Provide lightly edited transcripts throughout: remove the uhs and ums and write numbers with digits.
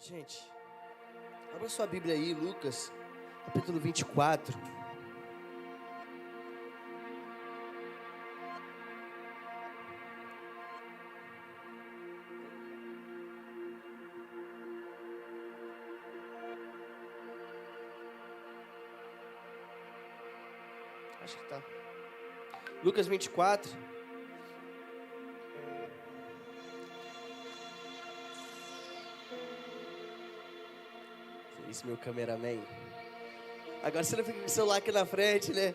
Gente, abra sua Bíblia aí, Lucas, capítulo 24. Acho que tá. Lucas 24. Isso, meu cameraman. Agora você não fica com o celular aqui na frente, né?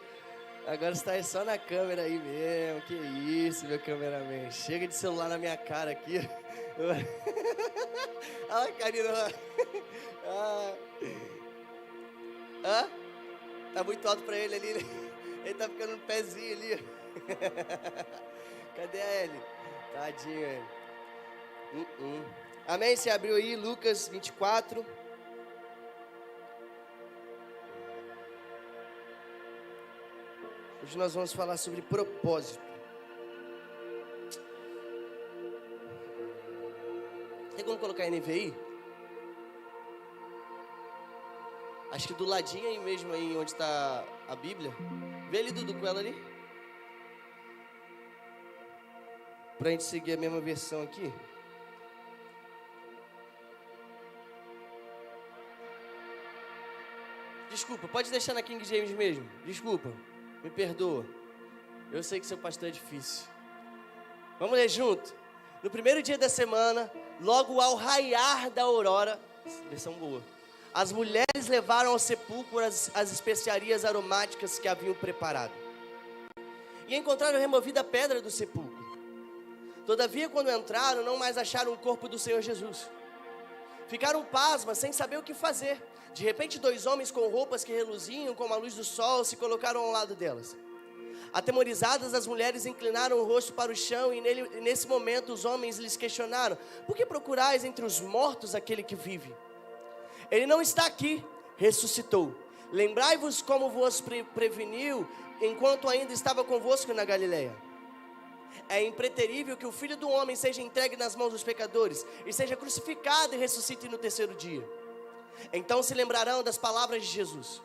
Agora você tá só na câmera aí mesmo. Que isso, meu cameraman. Chega de celular na minha cara aqui. Olha a carinha. Hã? Tá muito alto pra ele ali, né? Ele tá ficando no pezinho ali. Cadê a Ellie? Tadinho, Ellie. Amém? Você abriu aí, Lucas 24. Hoje nós vamos falar sobre propósito. Tem como colocar NVI? Acho que do ladinho aí mesmo, aí onde está a Bíblia. Vê ali, Dudu, com ela ali. Pra gente seguir a mesma versão aqui. Desculpa, pode deixar na King James mesmo. Desculpa, me perdoa. Eu sei que seu pastor é difícil. Vamos ler junto? No primeiro dia da semana, logo ao raiar da aurora, versão boa, as mulheres levaram ao sepulcro as especiarias aromáticas que haviam preparado. E encontraram removida a pedra do sepulcro. Todavia, quando entraram, não mais acharam o corpo do Senhor Jesus. Ficaram pasmas, sem saber o que fazer. De repente, dois homens com roupas que reluziam como a luz do sol se colocaram ao lado delas. Atemorizadas, as mulheres inclinaram o rosto para o chão e nesse momento os homens lhes questionaram: por que procurais entre os mortos aquele que vive? Ele não está aqui, ressuscitou. Lembrai-vos como vos preveniu enquanto ainda estava convosco na Galileia. É impreterível que o Filho do Homem seja entregue nas mãos dos pecadores e seja crucificado e ressuscite no terceiro dia. Então se lembrarão das palavras de Jesus.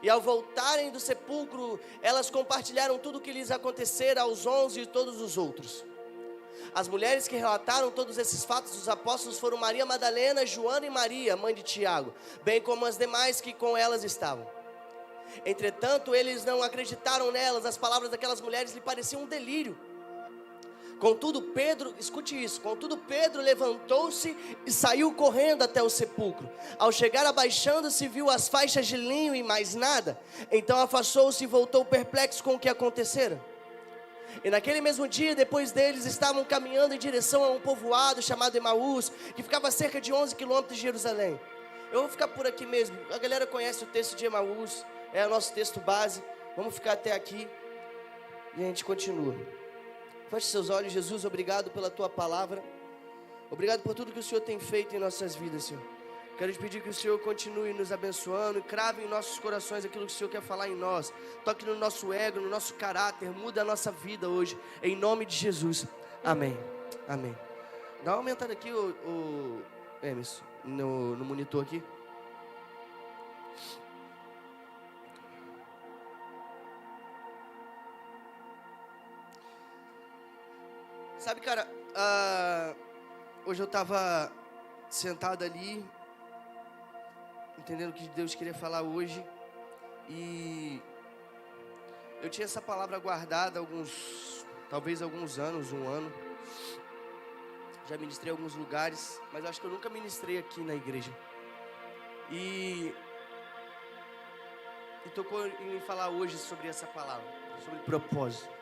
E ao voltarem do sepulcro, elas compartilharam tudo o que lhes acontecera aos 11 e todos os outros. As mulheres que relataram todos esses fatos dos apóstolos foram Maria Madalena, Joana e Maria, mãe de Tiago, bem como as demais que com elas estavam. Entretanto, eles não acreditaram nelas, as palavras daquelas mulheres lhe pareciam um delírio. Contudo, Pedro levantou-se e saiu correndo até o sepulcro. Ao chegar abaixando-se, viu as faixas de linho e mais nada. Então afastou-se e voltou perplexo com o que acontecera. E naquele mesmo dia, depois deles, estavam caminhando em direção a um povoado chamado Emaús, que ficava a cerca de 11 quilômetros de Jerusalém. Eu vou ficar por aqui mesmo. A galera conhece o texto de Emaús, é o nosso texto base. Vamos ficar até aqui e a gente continua. Feche seus olhos. Jesus, obrigado pela tua palavra. Obrigado por tudo que o Senhor tem feito em nossas vidas, Senhor. Quero te pedir que o Senhor continue nos abençoando e crave em nossos corações aquilo que o Senhor quer falar em nós. Toque no nosso ego, no nosso caráter, muda a nossa vida hoje, em nome de Jesus. Amém. Amém. Dá uma aumentada aqui, o Emerson, no monitor aqui. Sabe, cara, hoje eu estava sentado ali, entendendo o que Deus queria falar hoje, e eu tinha essa palavra guardada talvez alguns anos, um ano. Já ministrei em alguns lugares, mas acho que eu nunca ministrei aqui na igreja. E tocou em falar hoje sobre essa palavra, sobre propósito.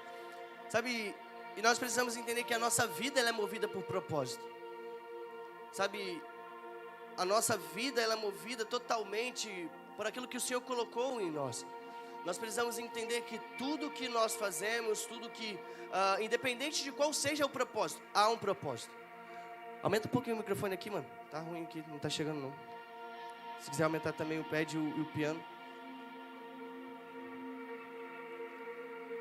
Sabe, e nós precisamos entender que a nossa vida ela é movida por propósito. Sabe, a nossa vida ela é movida totalmente por aquilo que o Senhor colocou em nós. Nós precisamos entender que tudo que nós fazemos, tudo que, independente de qual seja o propósito, há um propósito. Aumenta um pouquinho o microfone aqui, mano. Tá ruim aqui, não tá chegando não. Se quiser aumentar também o pad e o piano.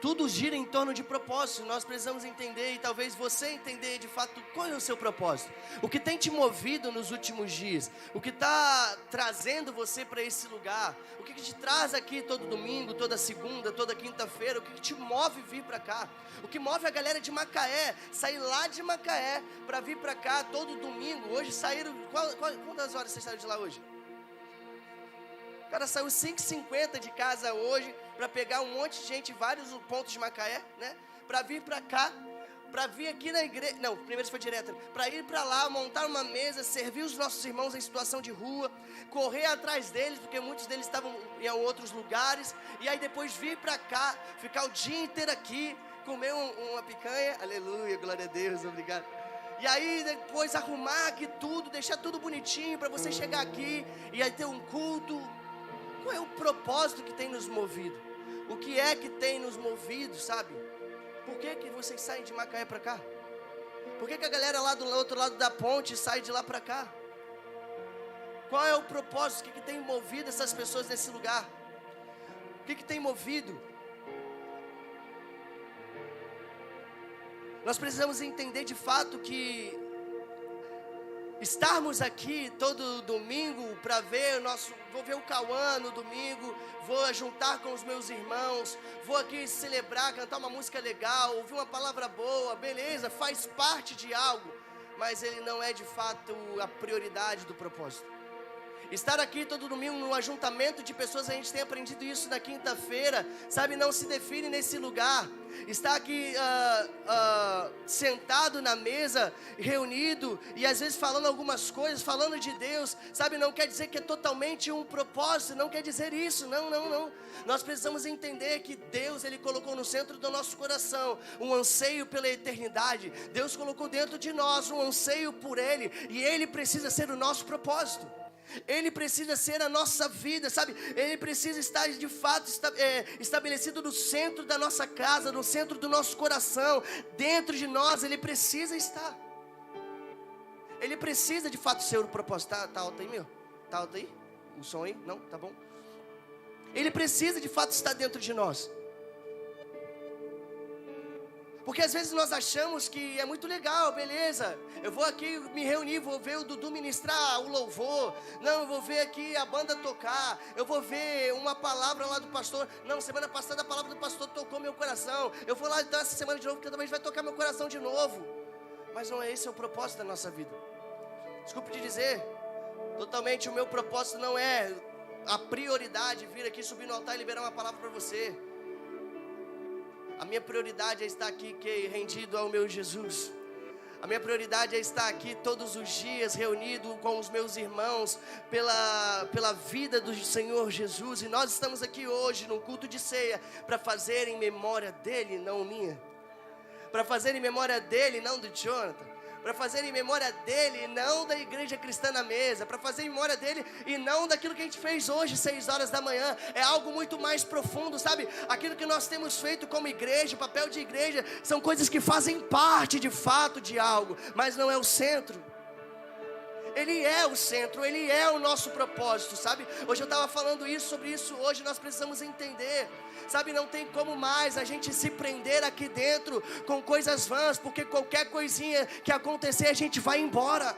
Tudo gira em torno de propósito. Nós precisamos entender, e talvez você entender de fato qual é o seu propósito. O que tem te movido nos últimos dias. O que está trazendo você para esse lugar. O que te traz aqui todo domingo, toda segunda, toda quinta-feira. O que te move vir para cá. O que move a galera de Macaé, sair lá de Macaé para vir para cá todo domingo. Hoje saíram, quantas horas vocês saíram de lá hoje? O cara saiu 5h50 de casa hoje para pegar um monte de gente em vários pontos de Macaé, né? Para vir para cá, para vir aqui na igreja. Não, primeiro foi direto. Para ir para lá, montar uma mesa, servir os nossos irmãos em situação de rua, correr atrás deles, porque muitos deles estavam em outros lugares. E aí depois vir para cá, ficar o dia inteiro aqui, comer uma picanha. Aleluia, glória a Deus, obrigado. E aí depois arrumar aqui tudo, deixar tudo bonitinho para você chegar aqui e aí ter um culto. Qual é o propósito que tem nos movido? O que é que tem nos movido, sabe? Por que vocês saem de Macaé para cá? Por que a galera lá do outro lado da ponte sai de lá para cá? Qual é o propósito? O que tem movido essas pessoas nesse lugar? O que tem movido? Nós precisamos entender de fato que estarmos aqui todo domingo para ver vou ver o Cauã no domingo, vou juntar com os meus irmãos, vou aqui celebrar, cantar uma música legal, ouvir uma palavra boa, beleza, faz parte de algo, mas ele não é de fato a prioridade do propósito. Estar aqui todo domingo num ajuntamento de pessoas, a gente tem aprendido isso na quinta-feira, sabe, não se define nesse lugar. Estar aqui sentado na mesa, reunido, e às vezes falando algumas coisas, falando de Deus, sabe, não quer dizer que é totalmente um propósito, não quer dizer isso, não. Nós precisamos entender que Deus, Ele colocou no centro do nosso coração um anseio pela eternidade. Deus colocou dentro de nós um anseio por Ele, e Ele precisa ser o nosso propósito. Ele precisa ser a nossa vida, sabe? Ele precisa estar de fato estabelecido no centro da nossa casa, no centro do nosso coração, dentro de nós. Ele precisa estar. Ele precisa de fato ser o propósito. Tá alto aí, meu? Tá alto aí? O som aí? Não? Tá bom? Ele precisa de fato estar dentro de nós. Porque às vezes nós achamos que é muito legal, beleza, eu vou aqui me reunir, vou ver o Dudu ministrar o louvor, não, eu vou ver aqui a banda tocar, eu vou ver uma palavra lá do pastor, não, semana passada a palavra do pastor tocou meu coração, eu vou lá então essa semana de novo, porque talvez vai tocar meu coração de novo, mas não é esse o propósito da nossa vida. Desculpe te dizer, totalmente o meu propósito não é a prioridade, vir aqui subir no altar e liberar uma palavra para você. A minha prioridade é estar aqui rendido ao meu Jesus. A minha prioridade é estar aqui todos os dias reunido com os meus irmãos pela vida do Senhor Jesus. E nós estamos aqui hoje num culto de ceia para fazer em memória dele, não minha. Para fazer em memória dele, não do Jonathan. Para fazer em memória dele e não da igreja cristã na mesa, para fazer em memória dele e não daquilo que a gente fez hoje, 6 horas da manhã, é algo muito mais profundo, sabe? Aquilo que nós temos feito como igreja, o papel de igreja, são coisas que fazem parte de fato de algo, mas não é o centro. Ele é o centro, Ele é o nosso propósito, sabe? Hoje eu estava falando sobre isso, hoje nós precisamos entender, sabe? Não tem como mais a gente se prender aqui dentro com coisas vãs, porque qualquer coisinha que acontecer a gente vai embora.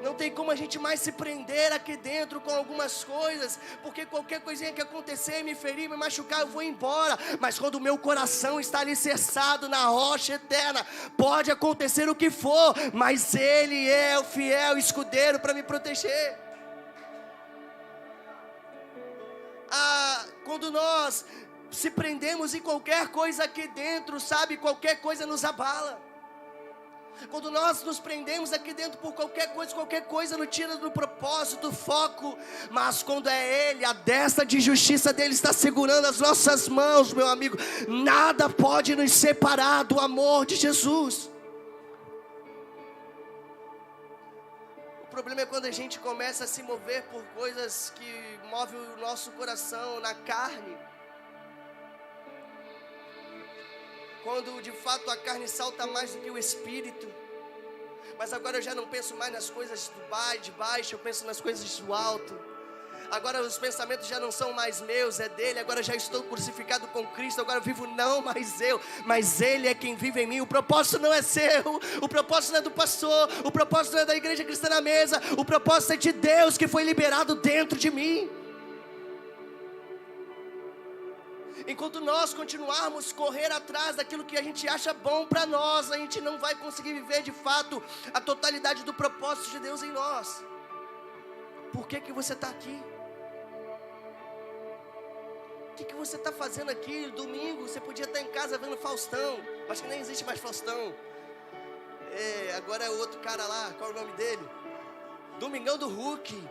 Não tem como a gente mais se prender aqui dentro com algumas coisas, porque qualquer coisinha que acontecer, me ferir, me machucar, eu vou embora. Mas quando o meu coração está alicerçado na rocha eterna, pode acontecer o que for, mas Ele é o fiel escudeiro para me proteger. Quando nós se prendemos em qualquer coisa aqui dentro, sabe, qualquer coisa nos abala. Quando nós nos prendemos aqui dentro por qualquer coisa nos tira do propósito, do foco. Mas quando é Ele, a destra de justiça dEle está segurando as nossas mãos, meu amigo, nada pode nos separar do amor de Jesus. O problema é quando a gente começa a se mover por coisas que movem o nosso coração na carne. Quando de fato a carne salta mais do que o espírito. Mas agora eu já não penso mais nas coisas de baixo, eu penso nas coisas do alto. Agora os pensamentos já não são mais meus, é dele. Agora já estou crucificado com Cristo. Agora vivo não mais eu, mas ele é quem vive em mim. O propósito não é seu, o propósito não é do pastor, o propósito não é da Igreja Cristã na Mesa. O propósito é de Deus que foi liberado dentro de mim. Enquanto nós continuarmos correr atrás daquilo que a gente acha bom para nós, a gente não vai conseguir viver de fato a totalidade do propósito de Deus em nós. Por que você está aqui? O que você está fazendo aqui? Domingo você podia estar em casa vendo Faustão. Acho que nem existe mais Faustão. Agora é o outro cara lá, qual é o nome dele? Domingão do Huck.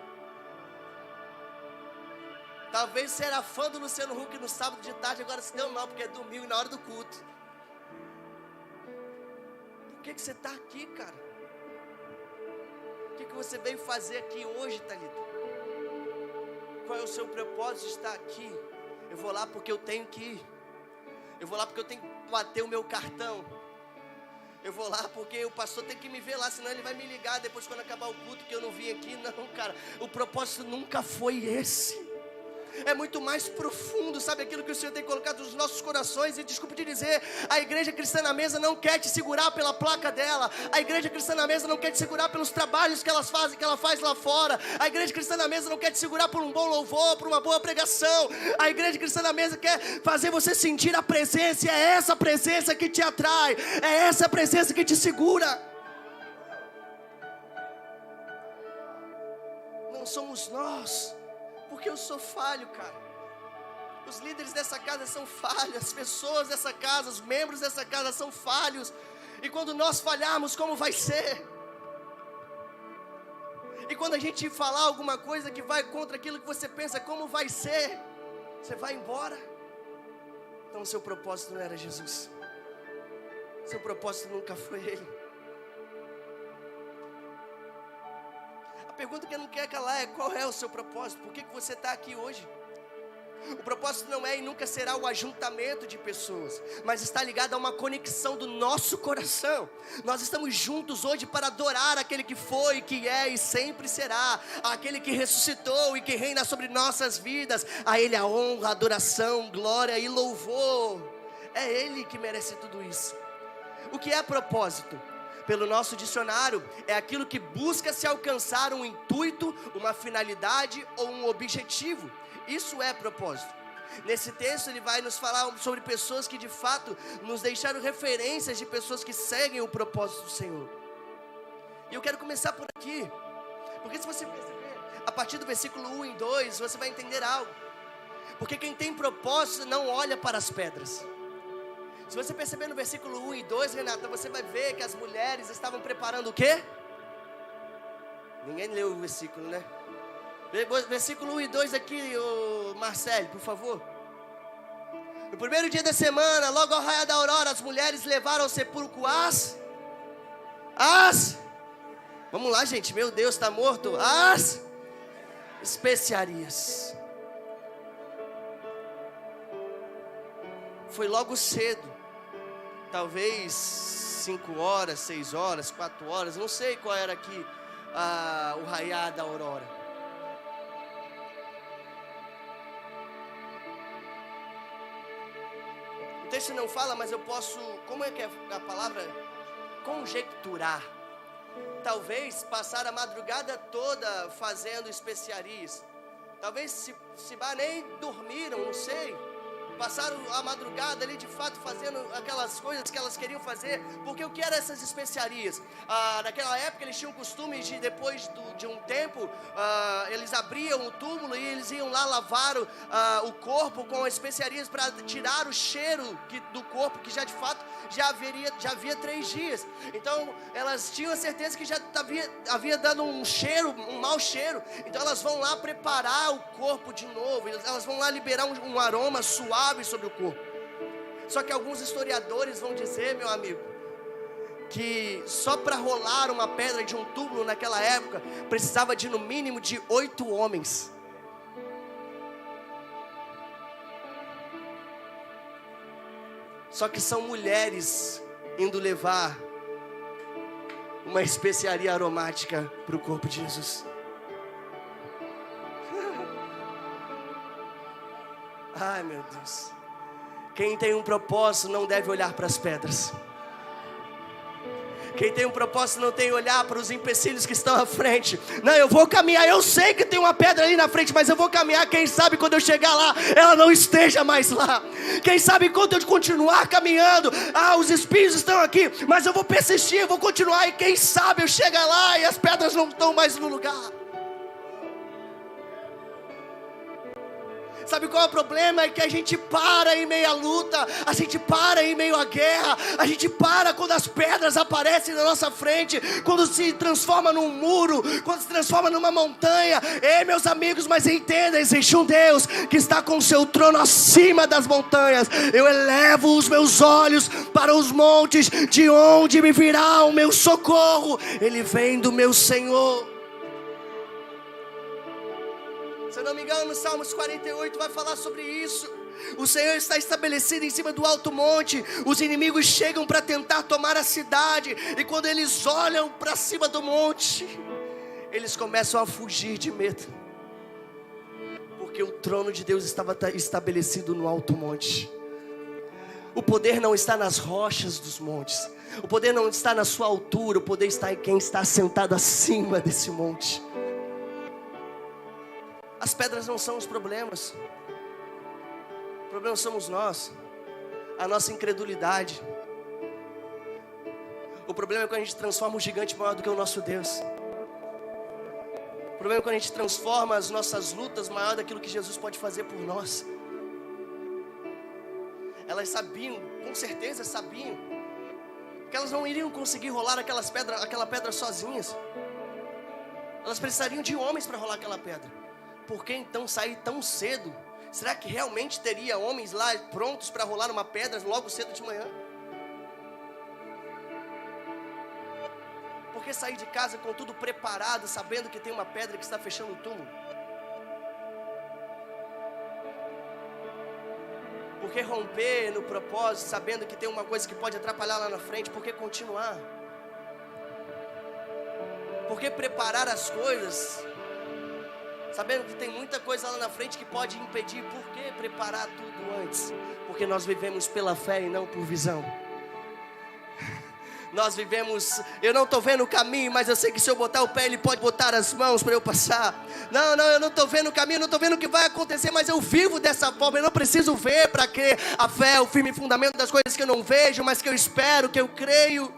Talvez você era fã do Luciano Huck no sábado de tarde, agora se deu mal, porque é domingo e na hora do culto. Por que você está aqui, cara? O que você veio fazer aqui hoje, Thalita? Qual é o seu propósito de estar aqui? Eu vou lá porque eu tenho que ir. Eu vou lá porque eu tenho que bater o meu cartão. Eu vou lá porque o pastor tem que me ver lá, senão ele vai me ligar depois quando acabar o culto que eu não vim aqui. Não, cara, o propósito nunca foi esse. É muito mais profundo, sabe, aquilo que o Senhor tem colocado nos nossos corações. E desculpe te dizer, a Igreja Cristã na Mesa não quer te segurar pela placa dela. A Igreja Cristã na Mesa não quer te segurar pelos trabalhos que ela faz lá fora. A Igreja Cristã na Mesa não quer te segurar por um bom louvor, por uma boa pregação. A Igreja Cristã na Mesa quer fazer você sentir a presença. E é essa presença que te atrai, é essa presença que te segura. Não somos nós, porque eu sou falho, cara. Os líderes dessa casa são falhos, as pessoas dessa casa, os membros dessa casa são falhos. E quando nós falharmos, como vai ser? E quando a gente falar alguma coisa que vai contra aquilo que você pensa, como vai ser? Você vai embora. Então o seu propósito não era Jesus. Seu propósito nunca foi Ele. A pergunta que eu não quero calar é: qual é o seu propósito? Por que você está aqui hoje? O propósito não é e nunca será o ajuntamento de pessoas, mas está ligado a uma conexão do nosso coração. Nós estamos juntos hoje para adorar aquele que foi, que é e sempre será, aquele que ressuscitou e que reina sobre nossas vidas. A Ele a honra, a adoração, glória e louvor. É Ele que merece tudo isso. O que é propósito? Pelo nosso dicionário, é aquilo que busca se alcançar um intuito, uma finalidade ou um objetivo. Isso é propósito. Nesse texto ele vai nos falar sobre pessoas que de fato nos deixaram referências de pessoas que seguem o propósito do Senhor. E eu quero começar por aqui, porque se você perceber, a partir do versículo 1 e 2, você vai entender algo. Porque quem tem propósito não olha para as pedras. Se você perceber no versículo 1 e 2, Renata, você vai ver que as mulheres estavam preparando o quê? Ninguém leu o versículo, né? Versículo 1 e 2 aqui, Marcelo, por favor. No primeiro dia da semana, logo ao raiar da aurora, as mulheres levaram ao sepulcro vamos lá, gente, meu Deus, está morto. As especiarias. Foi logo cedo, talvez 5 horas, 6 horas, 4 horas, não sei qual era aqui o raiar da aurora. O texto não fala, mas eu posso, como é que é a palavra? Conjecturar. Talvez passar a madrugada toda fazendo especiarias. Talvez se nem dormiram, não sei. Passaram a madrugada ali de fato fazendo aquelas coisas que elas queriam fazer. Porque o que eram essas especiarias? Naquela época eles tinham costume de, depois de um tempo, eles abriam o túmulo e eles iam lá lavar o corpo com especiarias para tirar o cheiro do corpo, que já de fato já havia 3 dias. Então elas tinham a certeza que já havia dado um cheiro, um mau cheiro. Então elas vão lá preparar o corpo de novo. Elas vão lá liberar um aroma suave sobre o corpo. Só que alguns historiadores vão dizer, meu amigo, que só para rolar uma pedra de um túmulo naquela época precisava de no mínimo de 8 homens. Só que são mulheres indo levar uma especiaria aromática para o corpo de Jesus. Ai, meu Deus. Quem tem um propósito não deve olhar para as pedras. Quem tem um propósito não tem que olhar para os empecilhos que estão à frente. Não, eu vou caminhar, eu sei que tem uma pedra ali na frente, mas eu vou caminhar, quem sabe quando eu chegar lá, ela não esteja mais lá. Quem sabe quando eu continuar caminhando, os espinhos estão aqui, mas eu vou persistir, eu vou continuar, e quem sabe eu chegar lá e as pedras não estão mais no lugar. Sabe qual é o problema? É que a gente para em meio à luta, a gente para em meio à guerra, a gente para quando as pedras aparecem na nossa frente, quando se transforma num muro, quando se transforma numa montanha. Ei, meus amigos, mas entenda, existe um Deus que está com o seu trono acima das montanhas. Eu elevo os meus olhos para os montes, de onde me virá o meu socorro? Ele vem do meu Senhor. Se eu não me engano, no Salmos 48 vai falar sobre isso. O Senhor está estabelecido em cima do alto monte. Os inimigos chegam para tentar tomar a cidade, e quando eles olham para cima do monte, eles começam a fugir de medo, porque o trono de Deus estava estabelecido no alto monte. O poder não está nas rochas dos montes, o poder não está na sua altura, o poder está em quem está sentado acima desse monte. As pedras não são os problemas. O problema somos nós, a nossa incredulidade. O problema é quando a gente transforma um gigante maior do que o nosso Deus. O problema é quando a gente transforma as nossas lutas maior daquilo que Jesus pode fazer por nós. Elas sabiam, com certeza sabiam, que elas não iriam conseguir rolar aquela pedra sozinhas. Elas precisariam de homens para rolar aquela pedra. Por que então sair tão cedo? Será que realmente teria homens lá prontos para rolar uma pedra logo cedo de manhã? Por que sair de casa com tudo preparado, sabendo que tem uma pedra que está fechando o túmulo? Por que romper no propósito, sabendo que tem uma coisa que pode atrapalhar lá na frente? Por que continuar? Por que preparar as coisas, sabendo que tem muita coisa lá na frente que pode impedir? Por que preparar tudo antes? Porque nós vivemos pela fé e não por visão. Nós vivemos, eu não estou vendo o caminho, mas eu sei que se eu botar o pé, Ele pode botar as mãos para eu passar. Não, eu não estou vendo o caminho, não estou vendo o que vai acontecer, mas eu vivo dessa forma. Eu não preciso ver para crer. A fé é o firme fundamento das coisas que eu não vejo, mas que eu espero, que eu creio.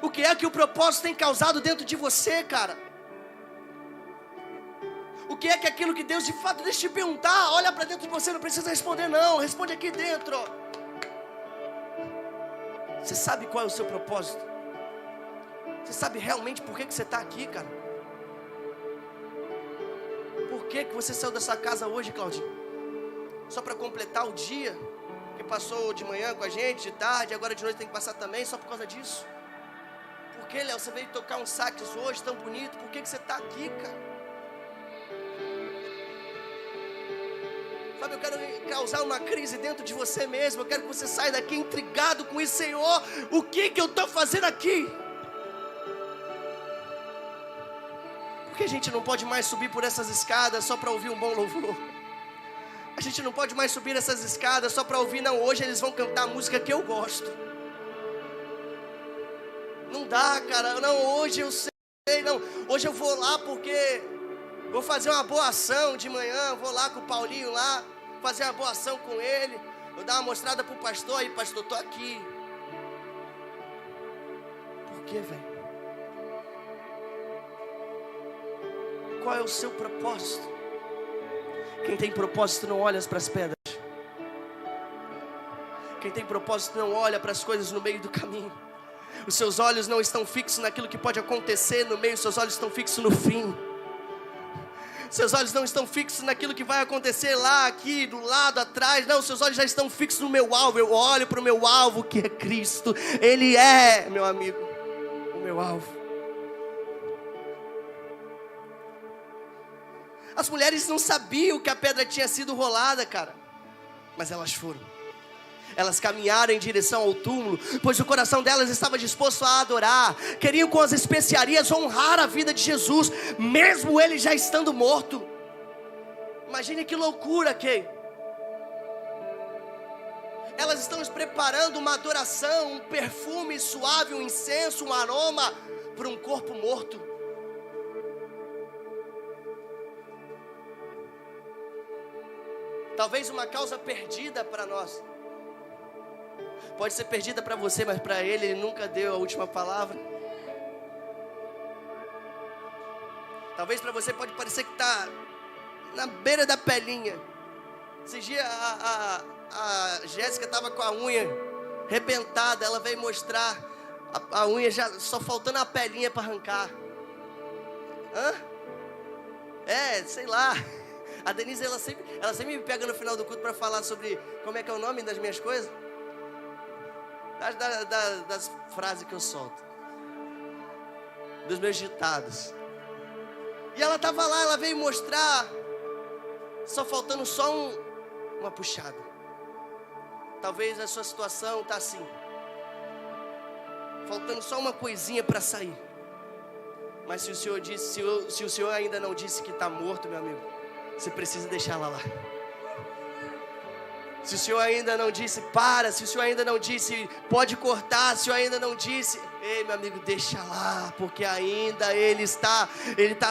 O que é que o propósito tem causado dentro de você, cara? O que é que aquilo que Deus de fato, deixa eu te perguntar, olha para dentro de você, não precisa responder não, responde aqui dentro. Você sabe qual é o seu propósito? Você sabe realmente por que você está aqui, cara? Por que você saiu dessa casa hoje, Claudinho? Só para completar o dia, que passou de manhã com a gente, de tarde, agora de noite tem que passar também, só por causa disso? Por que, Léo, você veio tocar um sax hoje tão bonito? Por que você está aqui, cara? Sabe, eu quero causar uma crise dentro de você mesmo. Eu quero que você saia daqui intrigado com isso. Senhor, o que eu estou fazendo aqui? Por que a gente não pode mais subir por essas escadas só para ouvir um bom louvor? A gente não pode mais subir essas escadas só para ouvir, não, hoje eles vão cantar a música que eu gosto. Não dá, cara, não, hoje eu sei, não, hoje eu vou lá porque vou fazer uma boa ação de manhã, vou lá com o Paulinho lá, fazer uma boa ação com ele, vou dar uma mostrada pro pastor, aí pastor, tô aqui. Por que, velho? Qual é o seu propósito? Quem tem propósito não olha para as pedras. Quem tem propósito não olha para as coisas no meio do caminho. Os seus olhos não estão fixos naquilo que pode acontecer no meio, seus olhos estão fixos no fim. Seus olhos não estão fixos naquilo que vai acontecer lá, aqui, do lado, atrás. Não, seus olhos já estão fixos no meu alvo. Eu olho para o meu alvo, que é Cristo. Ele é, meu amigo, o meu alvo. As mulheres não sabiam que a pedra tinha sido rolada, cara, mas elas foram. Elas caminharam em direção ao túmulo, pois o coração delas estava disposto a adorar. Queriam com as especiarias honrar a vida de Jesus, mesmo ele já estando morto. Imagine que loucura, Kay. Elas estão preparando uma adoração, um perfume suave, um incenso, um aroma para um corpo morto. Talvez uma causa perdida para nós. Pode ser perdida para você, mas para ele nunca deu a última palavra. Talvez para você pode parecer que está na beira da pelinha. Esses dias a Jéssica estava com a unha arrebentada. Ela veio mostrar a unha já só faltando a pelinha para arrancar. Sei lá. A Denise, ela sempre me pega no final do culto para falar sobre como é que é o nome das minhas coisas. Das frases que eu solto. Dos meus ditados. E ela estava lá, ela veio mostrar, só faltando uma puxada. Talvez a sua situação está assim. Faltando só uma coisinha para sair. Mas se o Senhor disse, se o Senhor ainda não disse que está morto, meu amigo, você precisa deixar ela lá. Se o Senhor ainda não disse para, se o Senhor ainda não disse pode cortar, se o Senhor ainda não disse, ei meu amigo, deixa lá, porque ainda Ele está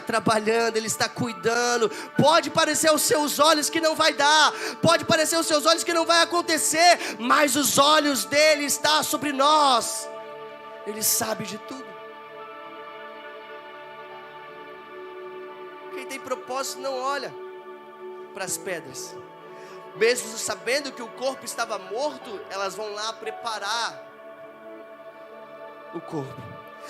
trabalhando, Ele está cuidando. Pode parecer aos seus olhos que não vai dar, pode parecer aos seus olhos que não vai acontecer, mas os olhos dEle estão sobre nós. Ele sabe de tudo. Quem tem propósito não olha para as pedras. Mesmo sabendo que o corpo estava morto, elas vão lá preparar o corpo.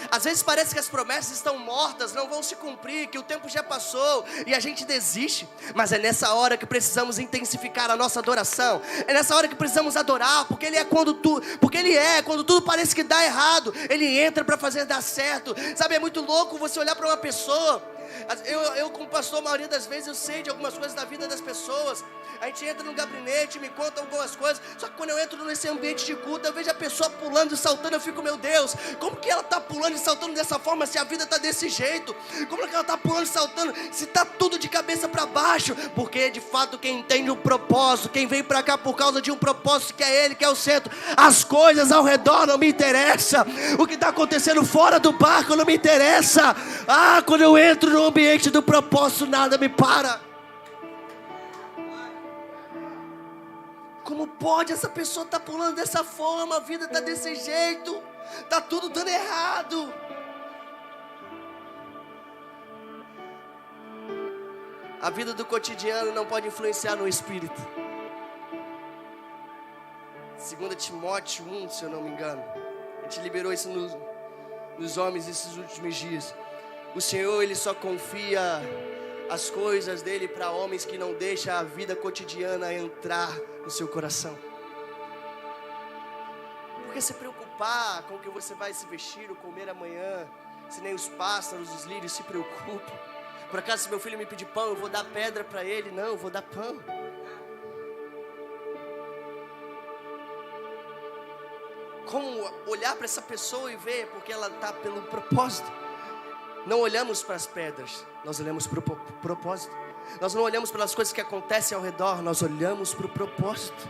Às vezes parece que as promessas estão mortas, não vão se cumprir, que o tempo já passou e a gente desiste. Mas é nessa hora que precisamos intensificar a nossa adoração. É nessa hora que precisamos adorar, porque Ele é quando tudo parece que dá errado, Ele entra para fazer dar certo. Sabe, é muito louco você olhar para uma pessoa. Eu como pastor, a maioria das vezes eu sei de algumas coisas da vida das pessoas. A gente entra no gabinete, me conta algumas coisas. Só que quando eu entro nesse ambiente de culto, eu vejo a pessoa pulando e saltando. Eu fico, meu Deus, como que ela está pulando e saltando dessa forma, se a vida está desse jeito? Como é que ela está pulando e saltando, se está tudo de cabeça para baixo? Porque de fato quem entende o propósito, quem vem para cá por causa de um propósito, que é Ele, que é o centro. As coisas ao redor não me interessam. O que está acontecendo fora do barco não me interessa. Quando eu entro no ambiente do propósito, nada me para. Como pode essa pessoa estar pulando dessa forma? A vida está desse jeito. Está tudo dando errado. A vida do cotidiano não pode influenciar no espírito. 2 Timóteo 1, se eu não me engano. A gente liberou isso nos homens esses últimos dias. O Senhor, Ele só confia as coisas dEle para homens que não deixam a vida cotidiana entrar no seu coração. Por que se preocupar com o que você vai se vestir ou comer amanhã, se nem os pássaros, os lírios se preocupam? Por acaso se meu filho me pedir pão, eu vou dar pedra para ele? Não, eu vou dar pão. Como olhar para essa pessoa e ver porque ela está pelo propósito? Não olhamos para as pedras, nós olhamos para o propósito. Nós não olhamos pelas coisas que acontecem ao redor, nós olhamos para o propósito.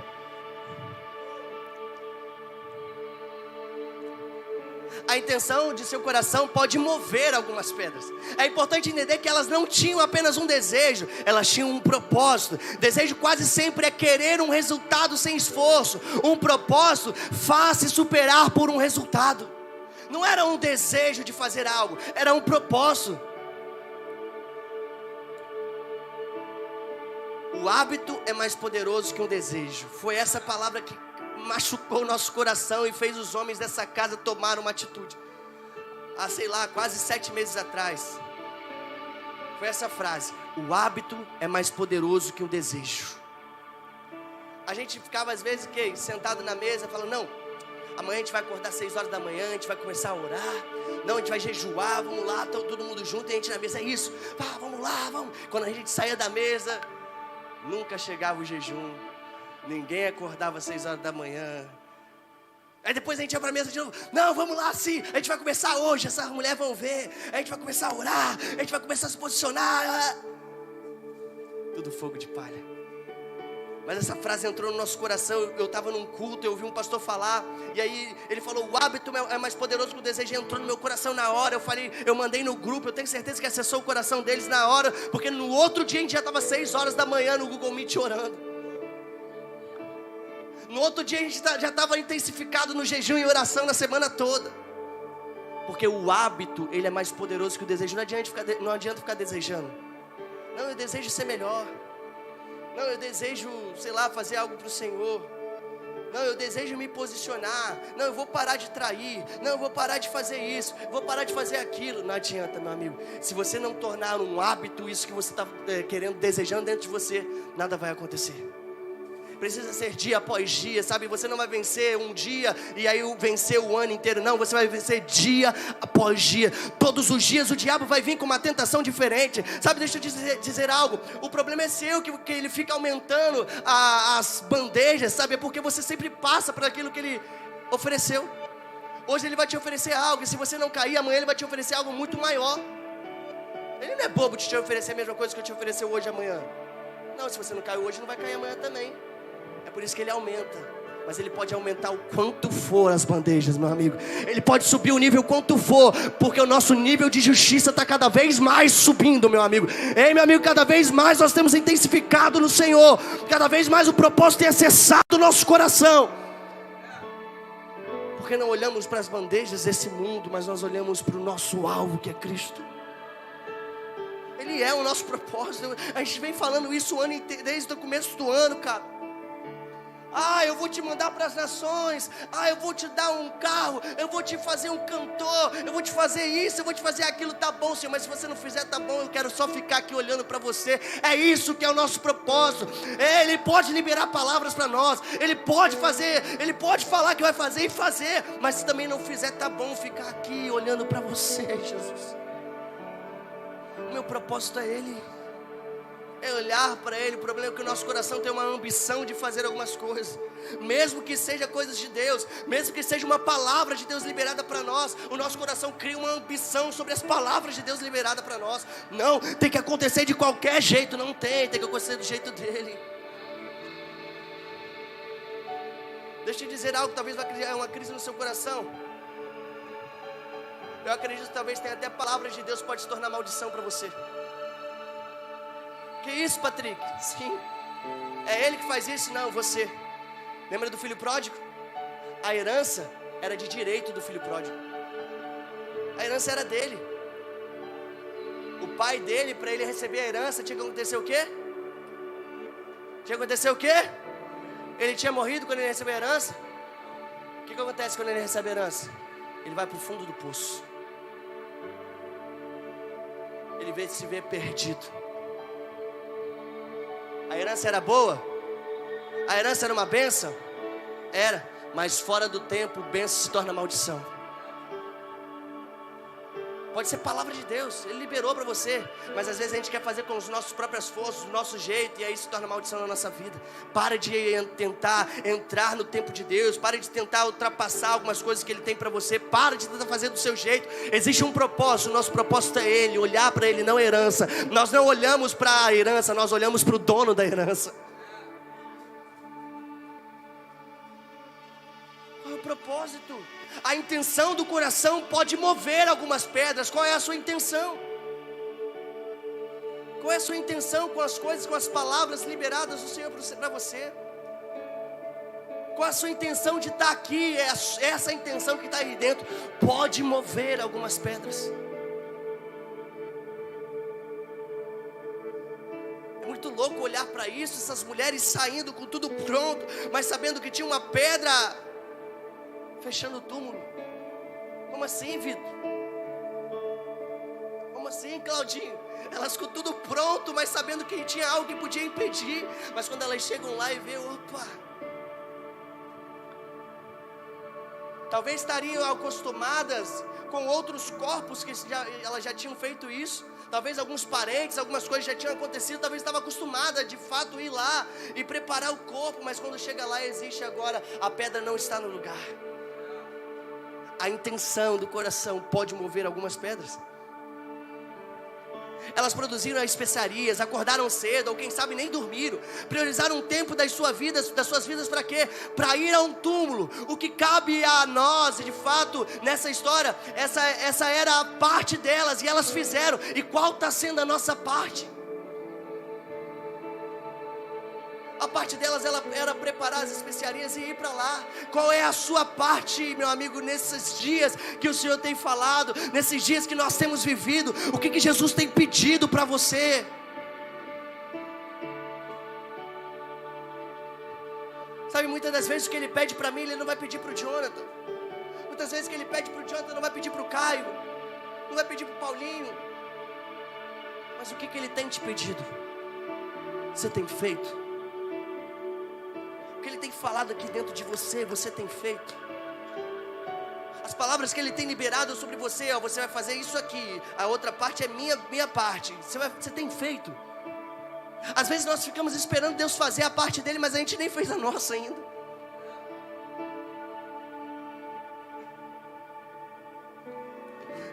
A intenção de seu coração pode mover algumas pedras. É importante entender que elas não tinham apenas um desejo, elas tinham um propósito. Desejo quase sempre é querer um resultado sem esforço. Um propósito faz-se superar por um resultado. Não era um desejo de fazer algo, era um propósito. O hábito é mais poderoso que um desejo. Foi essa palavra que machucou o nosso coração e fez os homens dessa casa tomar uma atitude. Há, sei lá, quase 7 meses atrás. Foi essa frase: o hábito é mais poderoso que um desejo. A gente ficava às vezes sentado na mesa falando, não, amanhã a gente vai acordar 6 horas da manhã, a gente vai começar a orar. Não, a gente vai jejuar, vamos lá, todo mundo junto. E a gente na mesa, é isso, vamos lá, vamos. Quando a gente saía da mesa, nunca chegava o jejum. Ninguém acordava às 6 horas da manhã. Aí depois a gente ia para a mesa de novo. Não, vamos lá sim, a gente vai começar hoje, essas mulheres vão ver. A gente vai começar a orar, a gente vai começar a se posicionar. Tudo fogo de palha. Mas essa frase entrou no nosso coração. Eu estava num culto, eu ouvi um pastor falar. E aí ele falou, o hábito é mais poderoso que o desejo. Entrou no meu coração na hora. Eu mandei no grupo, eu tenho certeza que acessou o coração deles na hora. Porque no outro dia a gente já estava 6 horas da manhã no Google Meet orando. No outro dia a gente já estava intensificado no jejum e oração na semana toda. Porque o hábito, ele é mais poderoso que o desejo. Não adianta ficar desejando. Não, eu desejo ser melhor. Não, eu desejo, sei lá, fazer algo para o Senhor. Não, eu desejo me posicionar. Não, eu vou parar de trair. Não, eu vou parar de fazer isso. Vou parar de fazer aquilo. Não adianta, meu amigo. Se você não tornar um hábito isso que você está querendo, desejando dentro de você, nada vai acontecer. Precisa ser dia após dia, sabe? Você não vai vencer um dia e aí vencer o ano inteiro. Não, você vai vencer dia após dia. Todos os dias o diabo vai vir com uma tentação diferente. Sabe, deixa eu dizer algo. O problema é seu, que ele fica aumentando as bandejas, sabe? É porque você sempre passa por aquilo que ele ofereceu. Hoje ele vai te oferecer algo, e se você não cair, amanhã ele vai te oferecer algo muito maior. Ele não é bobo de te oferecer a mesma coisa que eu te ofereceu hoje e amanhã. Não, se você não caiu hoje, não vai cair amanhã também. É por isso que ele aumenta. Mas ele pode aumentar o quanto for as bandejas, meu amigo. Ele pode subir o nível quanto for, porque o nosso nível de justiça está cada vez mais subindo, meu amigo. Ei, meu amigo, cada vez mais nós temos intensificado no Senhor. Cada vez mais o propósito tem acessado o nosso coração. Porque não olhamos para as bandejas desse mundo, mas nós olhamos para o nosso alvo, que é Cristo. Ele é o nosso propósito. A gente vem falando isso o ano inteiro, desde o começo do ano, cara. Eu vou te mandar para as nações. Eu vou te dar um carro. Eu vou te fazer um cantor. Eu vou te fazer isso, eu vou te fazer aquilo. Tá bom, Senhor, mas se você não fizer, tá bom. Eu quero só ficar aqui olhando para você. É isso que é o nosso propósito. Ele pode liberar palavras para nós. Ele pode fazer, ele pode falar que vai fazer e fazer. Mas se também não fizer, tá bom ficar aqui olhando para você, Jesus. O meu propósito é Ele. É olhar para Ele. O problema é que o nosso coração tem uma ambição de fazer algumas coisas. Mesmo que seja coisas de Deus, mesmo que seja uma palavra de Deus liberada para nós, o nosso coração cria uma ambição sobre as palavras de Deus liberadas para nós. Não, tem que acontecer de qualquer jeito. Não tem que acontecer do jeito dEle. Deixa eu te dizer algo, talvez vai criar uma crise no seu coração. Eu acredito que talvez tenha até palavras de Deus que pode se tornar maldição para você. Que isso, Patrick? Sim. É Ele que faz isso? Não, você. Lembra do filho pródigo? A herança era de direito do filho pródigo. A herança era dele. O pai dele, para ele receber a herança, tinha que acontecer o quê? Tinha que acontecer o quê? Ele tinha morrido quando ele recebeu a herança? O que acontece quando ele recebe a herança? Ele vai para o fundo do poço. Ele se vê perdido. A herança era boa? A herança era uma bênção? Era, mas fora do tempo, bênção se torna maldição. Pode ser palavra de Deus, Ele liberou para você, mas às vezes a gente quer fazer com as nossas próprias forças, do nosso jeito, e aí se torna maldição na nossa vida. Para de tentar entrar no tempo de Deus, para de tentar ultrapassar algumas coisas que Ele tem para você, para de tentar fazer do seu jeito. Existe um propósito, o nosso propósito é Ele, olhar para Ele, não a herança. Nós não olhamos para a herança, nós olhamos para o dono da herança. Qual é o propósito? A intenção do coração pode mover algumas pedras. Qual é a sua intenção? Qual é a sua intenção com as coisas, com as palavras liberadas do Senhor para você? Qual é a sua intenção de estar aqui? Essa intenção que está aí dentro pode mover algumas pedras. É muito louco olhar para isso, essas mulheres saindo com tudo pronto, mas sabendo que tinha uma pedra fechando o túmulo. Como assim, Vitor? Como assim, Claudinho? Elas com tudo pronto, mas sabendo que tinha algo que podia impedir. Mas quando elas chegam lá e vê, opa, talvez estariam acostumadas com outros corpos que elas já tinham feito isso. Talvez alguns parentes, algumas coisas já tinham acontecido. Talvez estava acostumada de fato ir lá e preparar o corpo. Mas quando chega lá existe agora, a pedra não está no lugar. A intenção do coração pode mover algumas pedras. Elas produziram as especiarias, acordaram cedo, ou quem sabe nem dormiram. Priorizaram um tempo das suas vidas para quê? Para ir a um túmulo. O que cabe a nós, de fato, nessa história, essa era a parte delas, e elas fizeram. E qual está sendo a nossa parte? A parte delas era preparar as especiarias e ir para lá. Qual é a sua parte, meu amigo, nesses dias que o Senhor tem falado, nesses dias que nós temos vivido? O que Jesus tem pedido para você? Sabe, muitas das vezes o que Ele pede para mim, Ele não vai pedir para o Jonathan. Muitas vezes o que Ele pede para o Jonathan, não vai pedir para o Caio, não vai pedir para o Paulinho. Mas o que Ele tem te pedido? Você tem feito? O que Ele tem falado aqui dentro de você, você tem feito? As palavras que Ele tem liberado sobre você, ó, você vai fazer isso aqui, a outra parte é minha parte. Você tem feito? Às vezes nós ficamos esperando Deus fazer a parte dele, mas a gente nem fez a nossa ainda.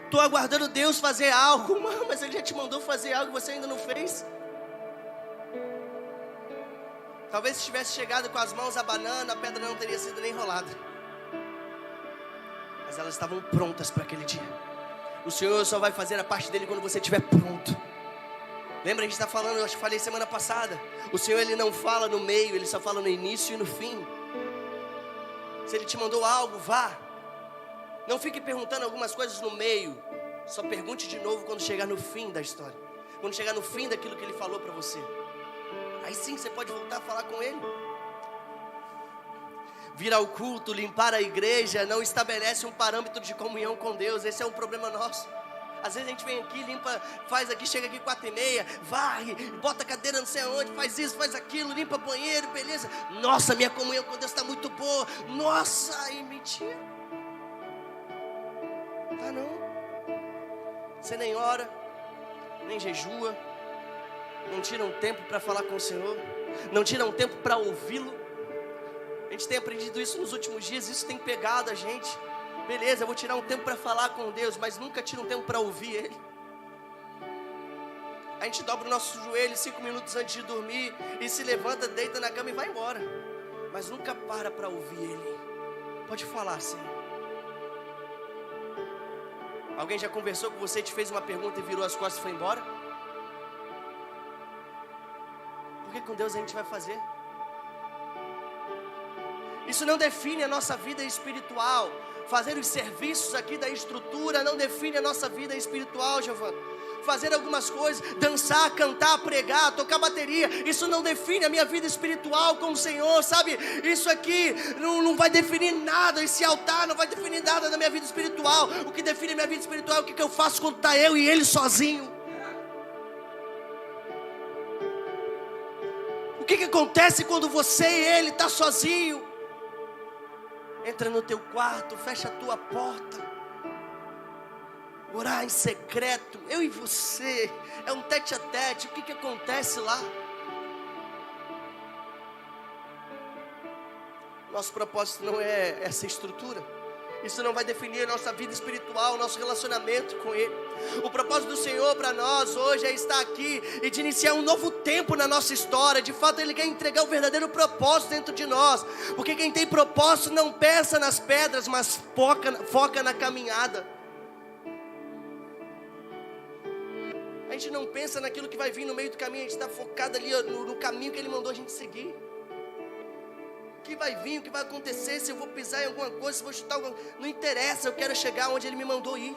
Estou aguardando Deus fazer algo, mas Ele já te mandou fazer algo e você ainda não fez. Talvez se tivesse chegado com as mãos abanando, a pedra não teria sido nem enrolada. Mas elas estavam prontas para aquele dia. O Senhor só vai fazer a parte dele quando você estiver pronto. Lembra, a gente está falando, eu acho que falei semana passada. O Senhor, Ele não fala no meio, Ele só fala no início e no fim. Se Ele te mandou algo, vá. Não fique perguntando algumas coisas no meio. Só pergunte de novo quando chegar no fim da história. Quando chegar no fim daquilo que Ele falou para você. Aí sim você pode voltar a falar com Ele. Vir ao culto, limpar a igreja, não estabelece um parâmetro de comunhão com Deus. Esse é um problema nosso. Às vezes a gente vem aqui, limpa, faz aqui, chega aqui 4h30, varre, bota a cadeira não sei aonde, faz isso, faz aquilo, limpa banheiro, beleza. Nossa, minha comunhão com Deus está muito boa. Nossa, e mentira. Tá não. Você nem ora, nem jejua. Não tira um tempo para falar com o Senhor. Não tira um tempo para ouvi-lo. A gente tem aprendido isso nos últimos dias. Isso tem pegado a gente. Beleza, eu vou tirar um tempo para falar com Deus, mas nunca tira um tempo para ouvir Ele. A gente dobra o nosso joelho 5 minutos antes de dormir e se levanta, deita na cama e vai embora. Mas nunca para ouvir Ele. Pode falar, Senhor. Alguém já conversou com você, te fez uma pergunta e virou as costas e foi embora? O que com Deus a gente vai fazer? Isso não define a nossa vida espiritual. Fazer os serviços aqui da estrutura não define a nossa vida espiritual, Giovana. Fazer algumas coisas, dançar, cantar, pregar, tocar bateria, isso não define a minha vida espiritual com o Senhor, sabe? Isso aqui não vai definir nada, esse altar não vai definir nada da minha vida espiritual. O que define a minha vida espiritual é o que eu faço quando está eu e Ele sozinho. O que acontece quando você e Ele estão sozinhos? Entra no teu quarto, fecha a tua porta. Orar em secreto, eu e você. É um tete a tete. O que acontece lá? Nosso propósito não é essa estrutura. Isso não vai definir a nossa vida espiritual, nosso relacionamento com Ele. O propósito do Senhor para nós hoje é estar aqui e de iniciar um novo tempo na nossa história. De fato, Ele quer entregar o verdadeiro propósito dentro de nós. Porque quem tem propósito não pensa nas pedras, mas foca na caminhada. A gente não pensa naquilo que vai vir no meio do caminho. A gente está focado ali no caminho que Ele mandou a gente seguir. O que vai vir, o que vai acontecer, se eu vou pisar em alguma coisa, se eu vou chutar alguma coisa, não interessa, eu quero chegar onde Ele me mandou ir.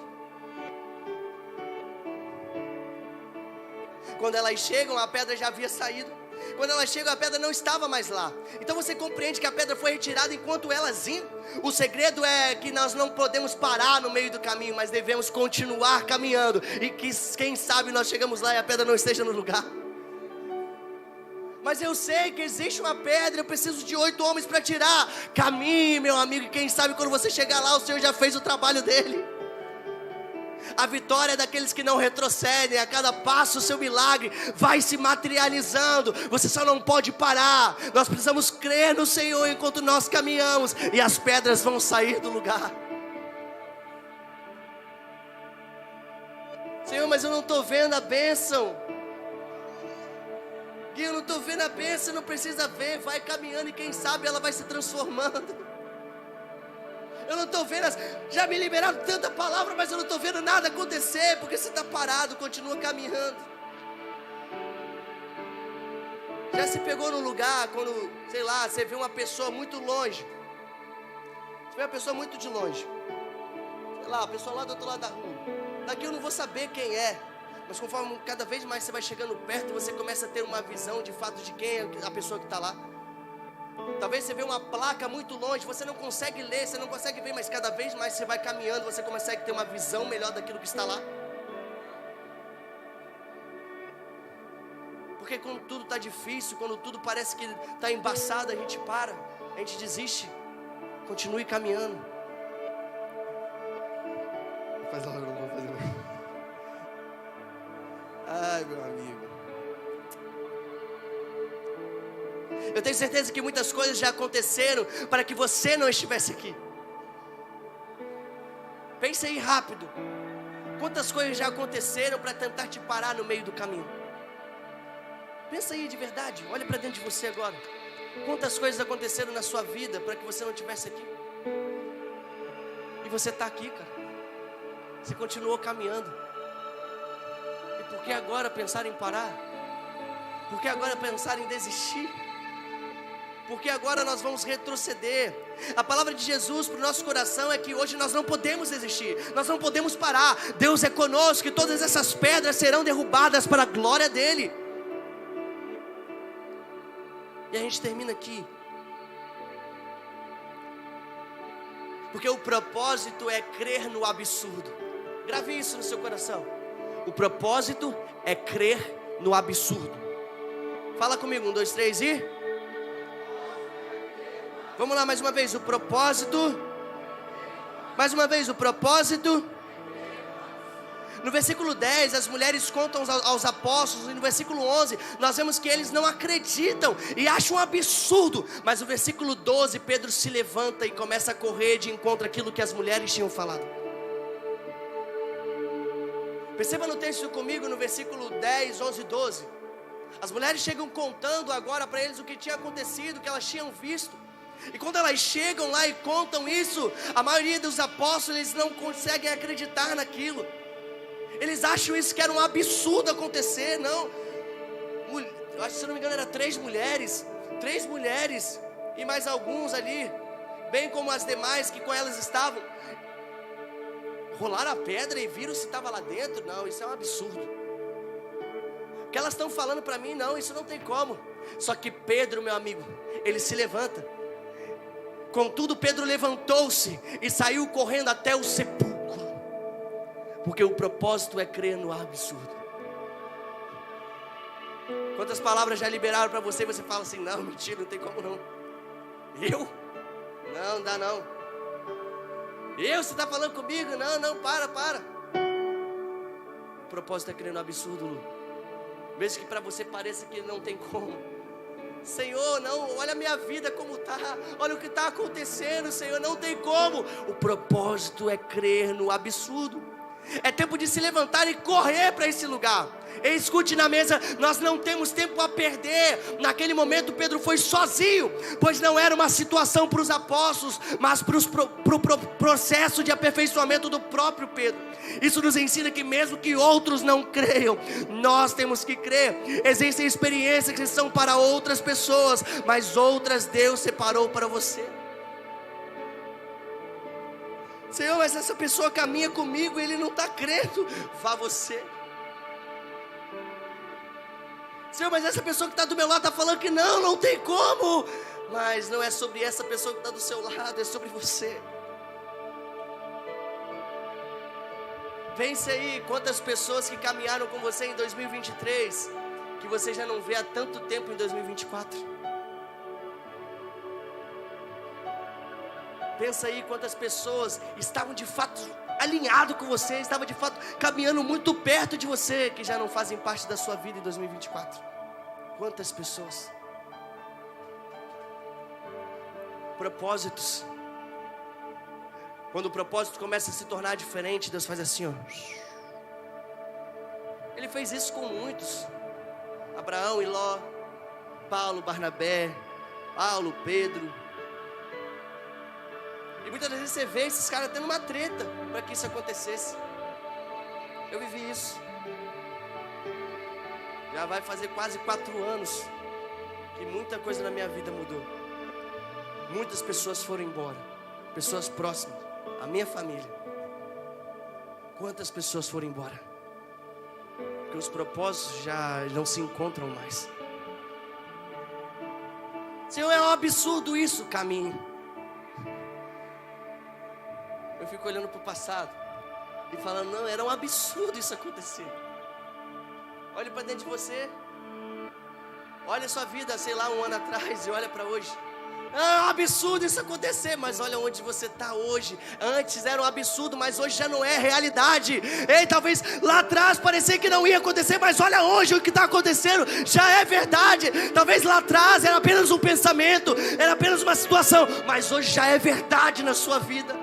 Quando elas chegam, a pedra já havia saído. Quando elas chegam, a pedra não estava mais lá. Então você compreende que a pedra foi retirada enquanto elas iam. O segredo é que nós não podemos parar no meio do caminho, mas devemos continuar caminhando. E que quem sabe nós chegamos lá e a pedra não esteja no lugar. Mas eu sei que existe uma pedra, eu preciso de 8 homens para tirar. Caminhe, meu amigo, e quem sabe quando você chegar lá, o Senhor já fez o trabalho dele. A vitória é daqueles que não retrocedem. A cada passo o seu milagre vai se materializando. Você só não pode parar. Nós precisamos crer no Senhor enquanto nós caminhamos, e as pedras vão sair do lugar. Senhor, mas eu não estou vendo a bênção. Gui, eu não estou vendo a bênção. Não precisa ver, vai caminhando e quem sabe ela vai se transformando. Eu não estou vendo, já me liberaram tanta palavra, mas eu não estou vendo nada acontecer, porque você está parado, continua caminhando. Já se pegou num lugar, quando, sei lá, você vê uma pessoa muito longe, você vê uma pessoa muito de longe, sei lá, a pessoa lá do outro lado da rua, daqui eu não vou saber quem é, mas conforme cada vez mais você vai chegando perto, você começa a ter uma visão de fato de quem é a pessoa que está lá. Talvez você vê uma placa muito longe, você não consegue ler, você não consegue ver, mas cada vez mais você vai caminhando, você consegue ter uma visão melhor daquilo que está lá. Porque quando tudo está difícil, quando tudo parece que está embaçado, a gente para, a gente desiste. Continue caminhando. Faz hora, não vou fazer. Ai, meu amigo. Eu tenho certeza que muitas coisas já aconteceram para que você não estivesse aqui. Pense aí rápido. Quantas coisas já aconteceram para tentar te parar no meio do caminho? Pensa aí de verdade. Olha para dentro de você agora. Quantas coisas aconteceram na sua vida para que você não estivesse aqui? E você está aqui, cara. Você continuou caminhando. E por que agora pensar em parar? Por que agora pensar em desistir? Porque agora nós vamos retroceder. A palavra de Jesus para o nosso coração é que hoje nós não podemos desistir, nós não podemos parar. Deus é conosco e todas essas pedras serão derrubadas para a glória dEle. E a gente termina aqui, porque o propósito é crer no absurdo. Grave isso no seu coração. O propósito é crer no absurdo. Fala comigo, 1, 2, 3 e... Vamos lá mais uma vez, o propósito. Mais uma vez, o propósito. No versículo 10, as mulheres contam aos apóstolos. E no versículo 11, nós vemos que eles não acreditam e acham um absurdo. Mas no versículo 12, Pedro se levanta e começa a correr de encontro àquilo que as mulheres tinham falado. Perceba no texto comigo, no versículo 10, 11 e 12. As mulheres chegam contando agora para eles o que tinha acontecido, o que elas tinham visto. E quando elas chegam lá e contam isso, a maioria dos apóstolos, eles não conseguem acreditar naquilo. Eles acham isso que era um absurdo acontecer. Não, eu acho que, se não me engano, era 3 mulheres e mais alguns ali, bem como as demais que com elas estavam. Rolaram a pedra e viram se estava lá dentro. Não, isso é um absurdo. O que elas estão falando para mim, não, isso não tem como. Só que Pedro, meu amigo, ele se levanta. Contudo, Pedro levantou-se e saiu correndo até o sepulcro, porque o propósito é crer no absurdo. Quantas palavras já liberaram para você e você fala assim: não, mentira, não tem como não. Eu? Não dá não. Você está falando comigo? Não, para. O propósito é crer no absurdo, Lu. Mesmo que para você pareça que não tem como. Senhor, não, olha a minha vida como está, olha o que está acontecendo, Senhor, não tem como. O propósito é crer no absurdo. É tempo de se levantar e correr para esse lugar. E escute na mesa, nós não temos tempo a perder. Naquele momento Pedro foi sozinho, pois não era uma situação para os apóstolos, mas para o processo de aperfeiçoamento do próprio Pedro. Isso nos ensina que mesmo que outros não creiam, nós temos que crer. Existem experiências que são para outras pessoas, mas outras Deus separou para você. Senhor, mas essa pessoa caminha comigo e ele não está crendo. Vá você. Senhor, mas essa pessoa que está do meu lado está falando que não tem como. Mas não é sobre essa pessoa que está do seu lado, é sobre você. Pense aí quantas pessoas que caminharam com você em 2023, que que você já não vê há tanto tempo em 2024? Pensa aí quantas pessoas estavam de fato alinhado com você, estavam de fato caminhando muito perto de você, que já não fazem parte da sua vida em 2024. Quantas pessoas? Propósitos. Quando o propósito começa a se tornar diferente, Deus faz assim, ó. Ele fez isso com muitos. Abraão e Ló, Paulo, Barnabé, Paulo, Pedro. E muitas vezes você vê esses caras tendo uma treta para que isso acontecesse. Eu vivi isso. Já vai fazer quase 4 anos que muita coisa na minha vida mudou. Muitas pessoas foram embora. Pessoas próximas, a minha família. Quantas pessoas foram embora? Porque os propósitos já não se encontram mais. Senhor, é um absurdo isso, caminho. Eu fico olhando para o passado e falando, não, era um absurdo isso acontecer. Olhe para dentro de você. Olha a sua vida, sei lá, 1 ano atrás e olha para hoje. É um absurdo isso acontecer, mas olha onde você está hoje. Antes era um absurdo, mas hoje já não é realidade. Ei, talvez lá atrás parecia que não ia acontecer, mas olha hoje o que está acontecendo, já é verdade. Talvez lá atrás era apenas um pensamento, era apenas uma situação, mas hoje já é verdade na sua vida.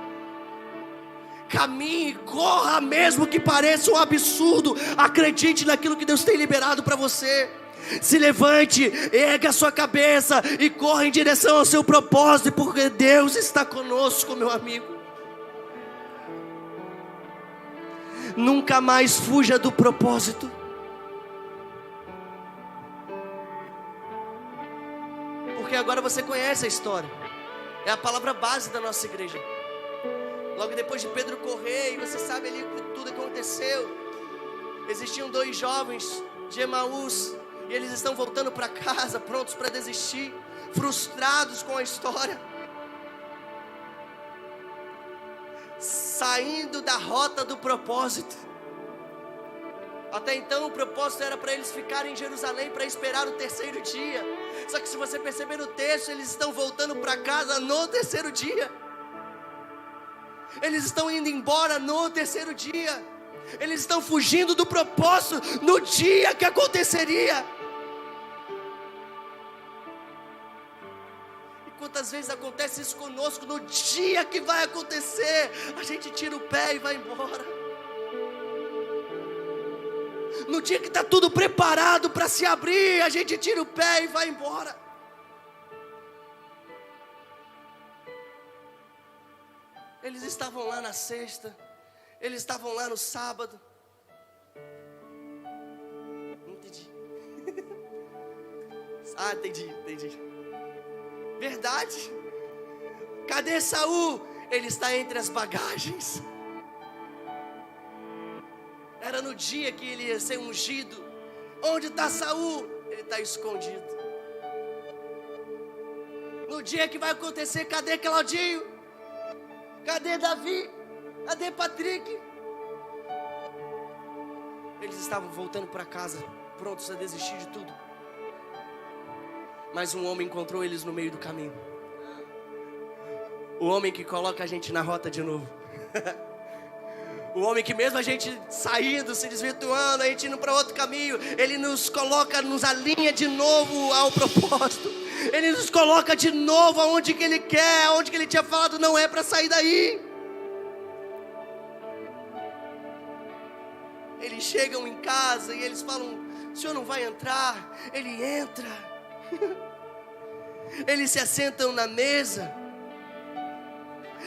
Caminhe, corra mesmo que pareça um absurdo. Acredite naquilo que Deus tem liberado para você. Se levante, erga a sua cabeça e corra em direção ao seu propósito, porque Deus está conosco, meu amigo. Nunca mais fuja do propósito. Porque agora você conhece a história. É a palavra base da nossa igreja. Logo depois de Pedro correr, e você sabe ali tudo que aconteceu. Existiam 2 jovens de Emaús, e eles estão voltando para casa, prontos para desistir, frustrados com a história, saindo da rota do propósito. Até então o propósito era para eles ficarem em Jerusalém para esperar o 3º dia. Só que se você perceber no texto, eles estão voltando para casa no 3º dia. Eles estão indo embora no 3º dia. Eles estão fugindo do propósito no dia que aconteceria. E quantas vezes acontece isso conosco? No dia que vai acontecer, a gente tira o pé e vai embora. No dia que está tudo preparado para se abrir, a gente tira o pé e vai embora. Eles estavam lá na sexta, eles estavam lá no sábado. Não entendi. Entendi. Verdade. Cadê Saul? Ele está entre as bagagens. Era no dia que ele ia ser ungido. Onde está Saul? Ele está escondido. No dia que vai acontecer, cadê Claudinho? Cadê Davi? Cadê Patrick? Eles estavam voltando para casa, prontos a desistir de tudo. Mas um homem encontrou eles no meio do caminho. O homem que coloca a gente na rota de novo. O homem que mesmo a gente saindo, se desvirtuando, a gente indo para outro caminho, ele nos coloca, nos alinha de novo ao propósito. Ele nos coloca de novo aonde que Ele quer, aonde que Ele tinha falado, não é para sair daí. Eles chegam em casa e eles falam, o senhor não vai entrar? Ele entra. Eles se assentam na mesa.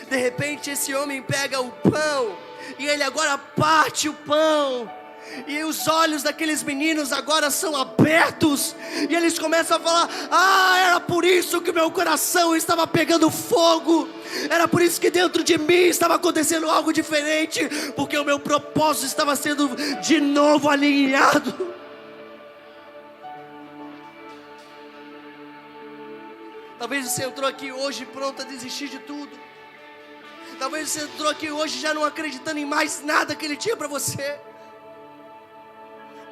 De repente esse homem pega o pão e ele agora parte o pão. E os olhos daqueles meninos agora são abertos. E eles começam a falar, era por isso que o meu coração estava pegando fogo. Era por isso que dentro de mim estava acontecendo algo diferente. Porque o meu propósito estava sendo de novo alinhado. Talvez você entrou aqui hoje pronto a desistir de tudo. Talvez você entrou aqui hoje já não acreditando em mais nada que Ele tinha para você.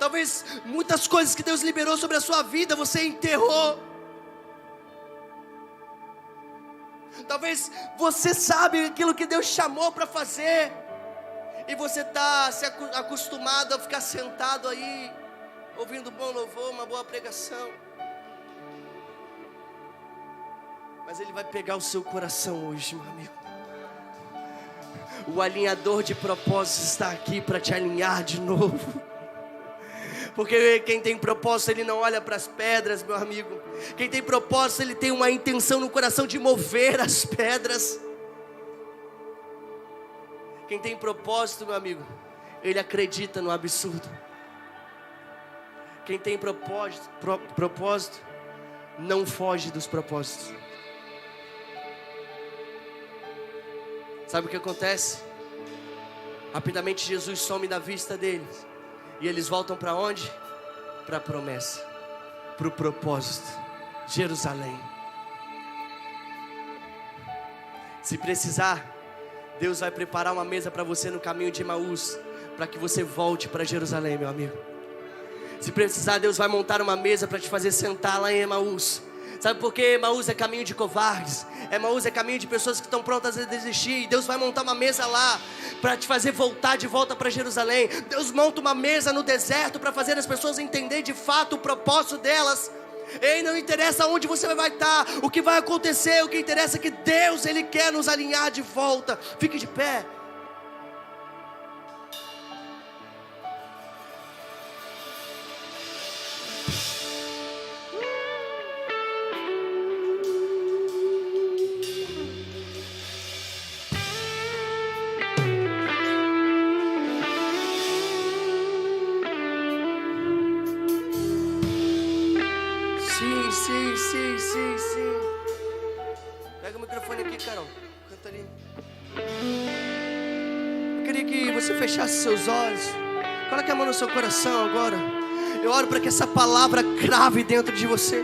Talvez muitas coisas que Deus liberou sobre a sua vida, você enterrou. Talvez você sabe aquilo que Deus chamou para fazer, e você está se acostumado a ficar sentado aí, ouvindo bom louvor, uma boa pregação. Mas Ele vai pegar o seu coração hoje, meu amigo. O alinhador de propósitos está aqui para te alinhar de novo. Porque quem tem propósito, ele não olha para as pedras, meu amigo. Quem tem propósito, ele tem uma intenção no coração de mover as pedras. Quem tem propósito, meu amigo, ele acredita no absurdo. Quem tem propósito não foge dos propósitos. Sabe o que acontece? Rapidamente Jesus some da vista deles. E eles voltam para onde? Para a promessa, para o propósito, Jerusalém. Se precisar, Deus vai preparar uma mesa para você no caminho de Emaús, para que você volte para Jerusalém, meu amigo. Se precisar, Deus vai montar uma mesa para te fazer sentar lá em Emaús. Sabe por quê? Emaús é caminho de covardes. Emaús é caminho de pessoas que estão prontas a desistir. E Deus vai montar uma mesa lá para te fazer voltar de volta para Jerusalém. Deus monta uma mesa no deserto para fazer as pessoas entender de fato o propósito delas. Ei, não interessa onde você vai estar, o que vai acontecer. O que interessa é que Deus, Ele quer nos alinhar de volta. Fique de pé. Sim. Pega o microfone aqui, Carol. Canta ali. Eu queria que você fechasse seus olhos. Coloque a mão no seu coração agora. Eu oro para que essa palavra crave dentro de você.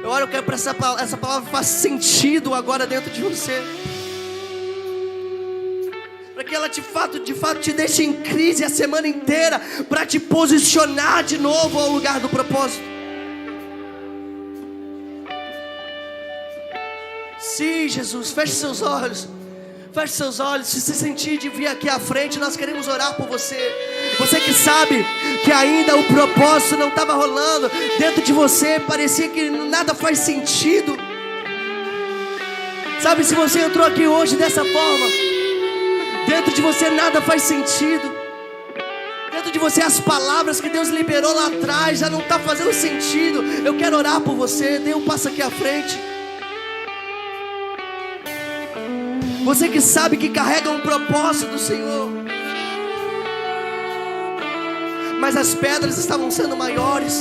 Eu oro para que essa palavra faça sentido agora dentro de você. Para que ela de fato te deixe em crise a semana inteira, para te posicionar de novo ao lugar do propósito. Sim, Jesus, feche seus olhos. Feche seus olhos. Se sentir de vir aqui à frente, nós queremos orar por você. Você que sabe que ainda o propósito não estava rolando dentro de você, parecia que nada faz sentido. Sabe, se você entrou aqui hoje dessa forma, dentro de você nada faz sentido. Dentro de você as palavras que Deus liberou lá atrás já não estão fazendo sentido. Eu quero orar por você. Dê um passo aqui à frente. Você que sabe que carrega um propósito do Senhor, mas as pedras estavam sendo maiores.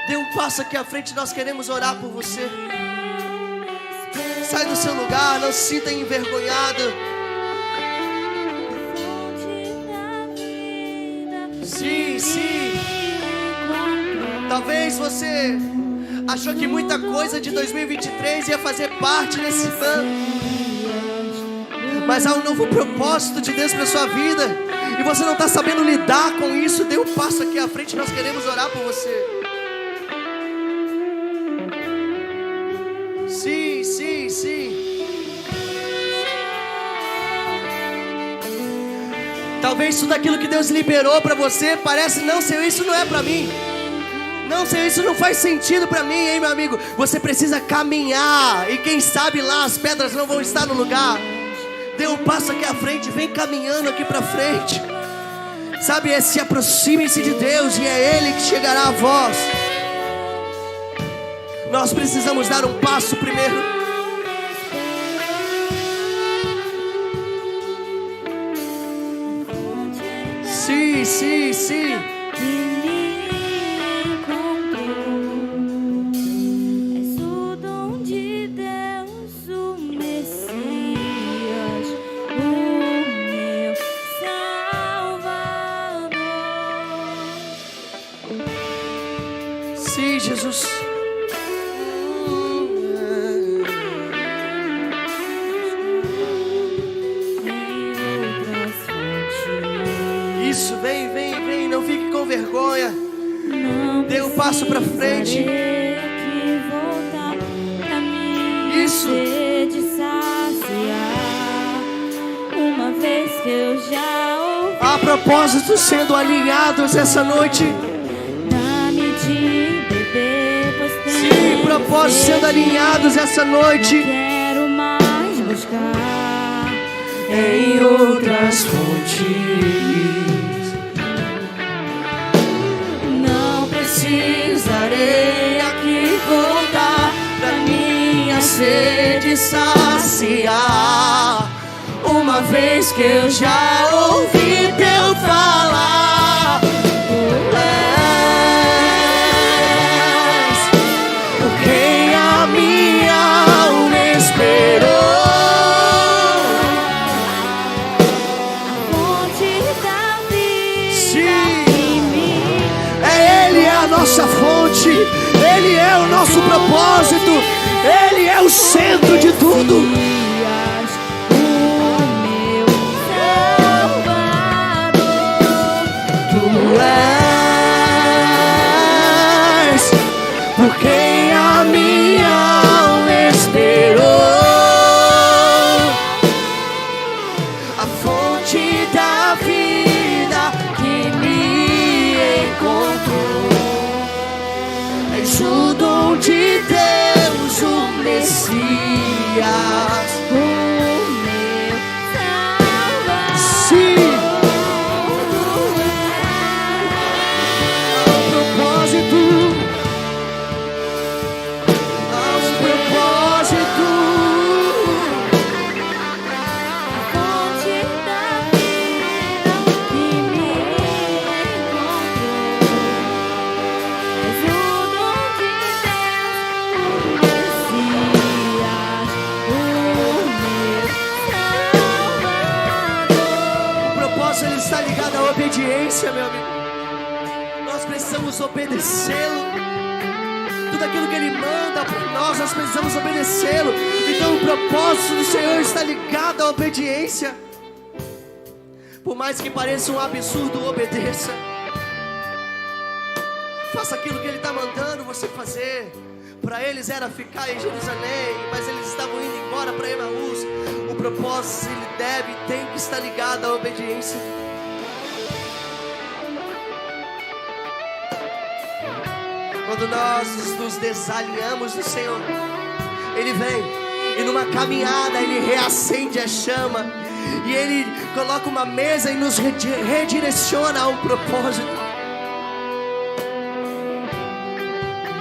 Dê um passo aqui à frente, nós queremos orar por você. Sai do seu lugar, não se sinta envergonhado. Sim. Talvez você achou que muita coisa de 2023 ia fazer parte desse ano, mas há um novo propósito de Deus para sua vida, e você não está sabendo lidar com isso. Dê um passo aqui à frente, nós queremos orar por você. Sim. Talvez tudo aquilo que Deus liberou para você parece, não, Senhor, isso não é para mim. Não, Senhor, isso não faz sentido para mim, hein, meu amigo? Você precisa caminhar, e quem sabe lá as pedras não vão estar no lugar. Dê um passo aqui à frente, vem caminhando aqui para frente. Sabe, se aproxime-se de Deus, e é Ele que chegará a vós. Nós precisamos dar um passo primeiro. Sim. Sim, Jesus. Isso, vem, não fique com vergonha. Dê um passo pra frente. Isso. Uma vez que eu já ouvi. Há propósitos sendo alinhados essa noite. Dá-me de beber, pois tenho Sim, propósitos sendo alinhados essa noite. Quero mais buscar Em outras fontes. Não precisarei aqui voltar Pra minha sede saciar. Uma vez que eu já ouvi teu falar. Tu és por quem a minha alma esperou. fonte da vida Sim. em mim. Ele é a nossa fonte, Ele é o nosso propósito, Ele é o centro de tudo. O meu Salvador. Tu és por quem a minha alma esperou. A fonte da vida que me encontrou. És o dom de Deus, o Messias. O meu Salvador. Sim. Propósito, há um propósito. Fonte da vida que me encontrou. És o dom de Deus, o Messias, o meu Salvador. O propósito ele está ligado à obediência, meu amigo. Nós precisamos obedecê-lo. Tudo aquilo que Ele manda para nós precisamos obedecê-lo. Então o propósito do Senhor está ligado à obediência. Por mais que pareça um absurdo, obedeça. Faça aquilo que Ele está mandando você fazer. Para eles era ficar em Jerusalém, mas eles estavam indo embora para Emaús. O propósito ele deve e tem que estar ligado à obediência. Quando nós nos desalinhamos do Senhor, Ele vem e numa caminhada Ele reacende a chama e Ele coloca uma mesa e nos redireciona a um propósito.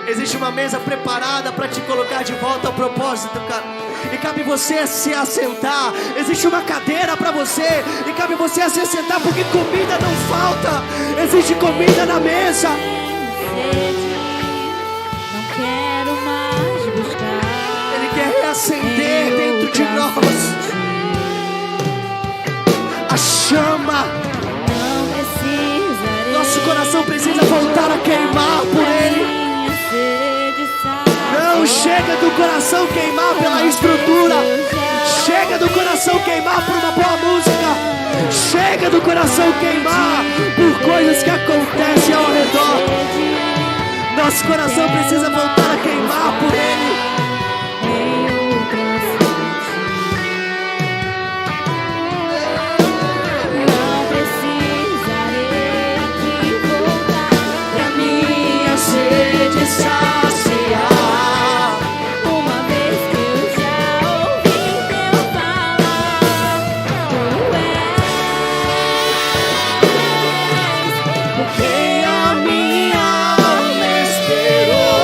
Existe uma mesa preparada para te colocar de volta ao propósito, cara. E cabe você se assentar. Existe uma cadeira para você e cabe você se assentar, porque comida não falta. Existe comida na mesa. Não quero mais buscar. Ele quer reacender dentro de nós a chama. Não precisarei. Nosso coração precisa voltar a queimar por Ele. Não chega do coração queimar pela estrutura. Chega do coração queimar por uma boa música. Chega do coração queimar por coisas que acontecem ao redor. Nosso coração precisa voltar a queimar por Ele. Não precisarei aqui voltar pra Minha sede saciar. uma vez que eu já ouvi teu falar. Tu és Porque a minha alma esperou.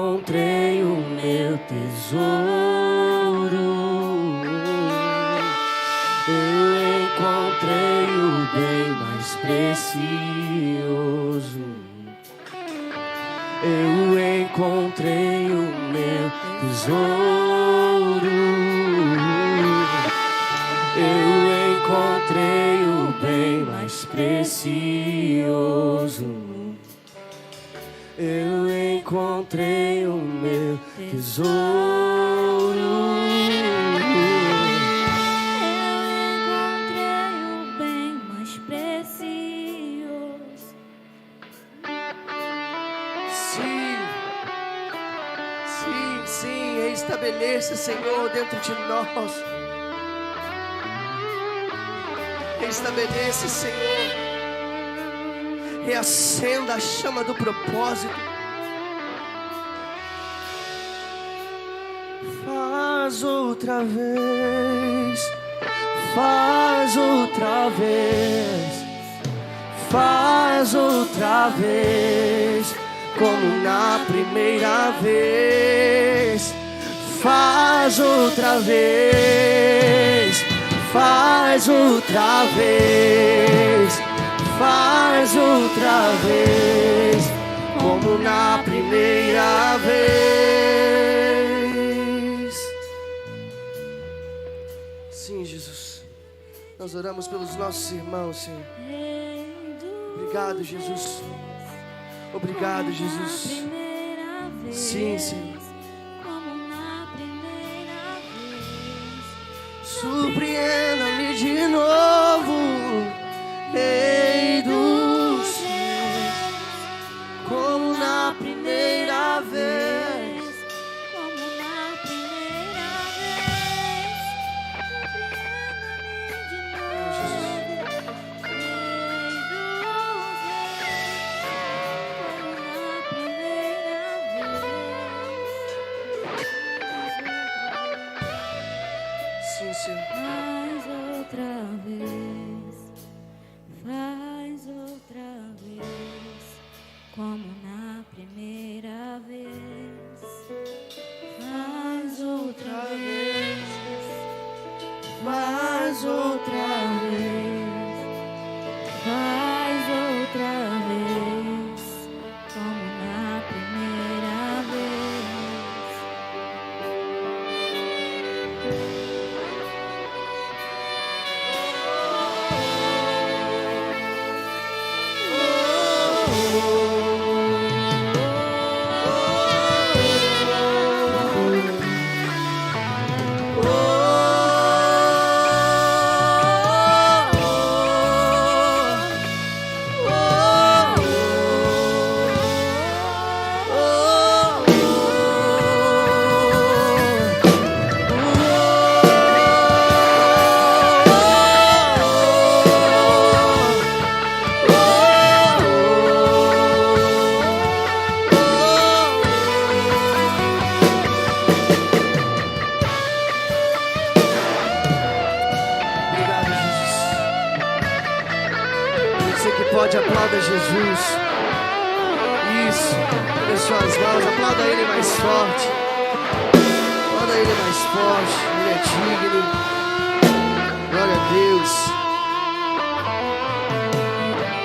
encontrei o meu tesouro. Eu encontrei o bem mais precioso. Eu encontrei o meu tesouro. Eu encontrei o bem mais precioso. Eu encontrei o meu tesouro. Estabeleça, Senhor, dentro de nós. Estabeleça, Senhor. Reacenda a chama do propósito. Faz outra vez. Faz outra vez. Faz outra vez. Como na primeira vez. Faz outra vez, faz outra vez, faz outra vez, como na primeira vez. Sim, Jesus, nós oramos pelos nossos irmãos, Senhor. Obrigado, Jesus. Obrigado, Jesus. Sim, Senhor. Surpreenda-me de novo, Rei dos Reis, como na primeira vez, como na primeira vez. Surpreenda-me de novo, Rei dos Reis, como na primeira vez. Faz outra vez, faz outra vez, faz outra vez, como na primeira vez. Pode, aplauda Jesus. Isso, com as suas mãos, aplauda Ele mais forte. Aplauda Ele mais forte. Ele é digno. Glória a Deus.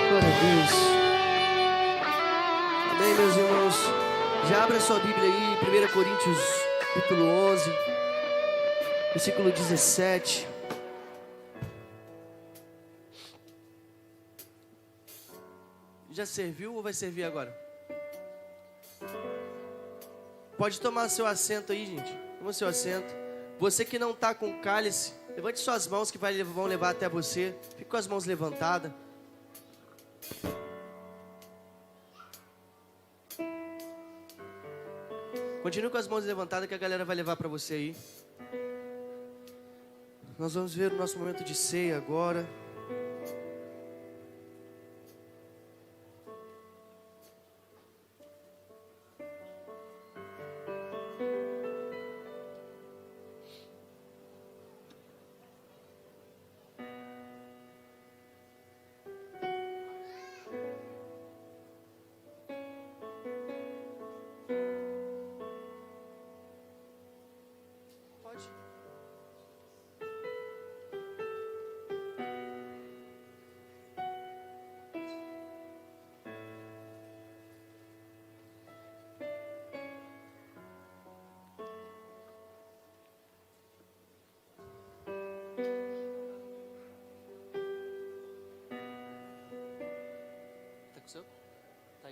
Glória a Deus. Amém, meus irmãos. Já abra sua Bíblia aí, 1 Coríntios, capítulo 11, versículo 17. Já serviu ou vai servir agora? Pode tomar seu assento aí, gente. Toma seu assento. Você que não está com cálice, levante suas mãos que vão levar até você. Fique com as mãos levantadas. Continue com as mãos levantadas que a galera vai levar para você aí. Nós vamos ver o nosso momento de ceia agora.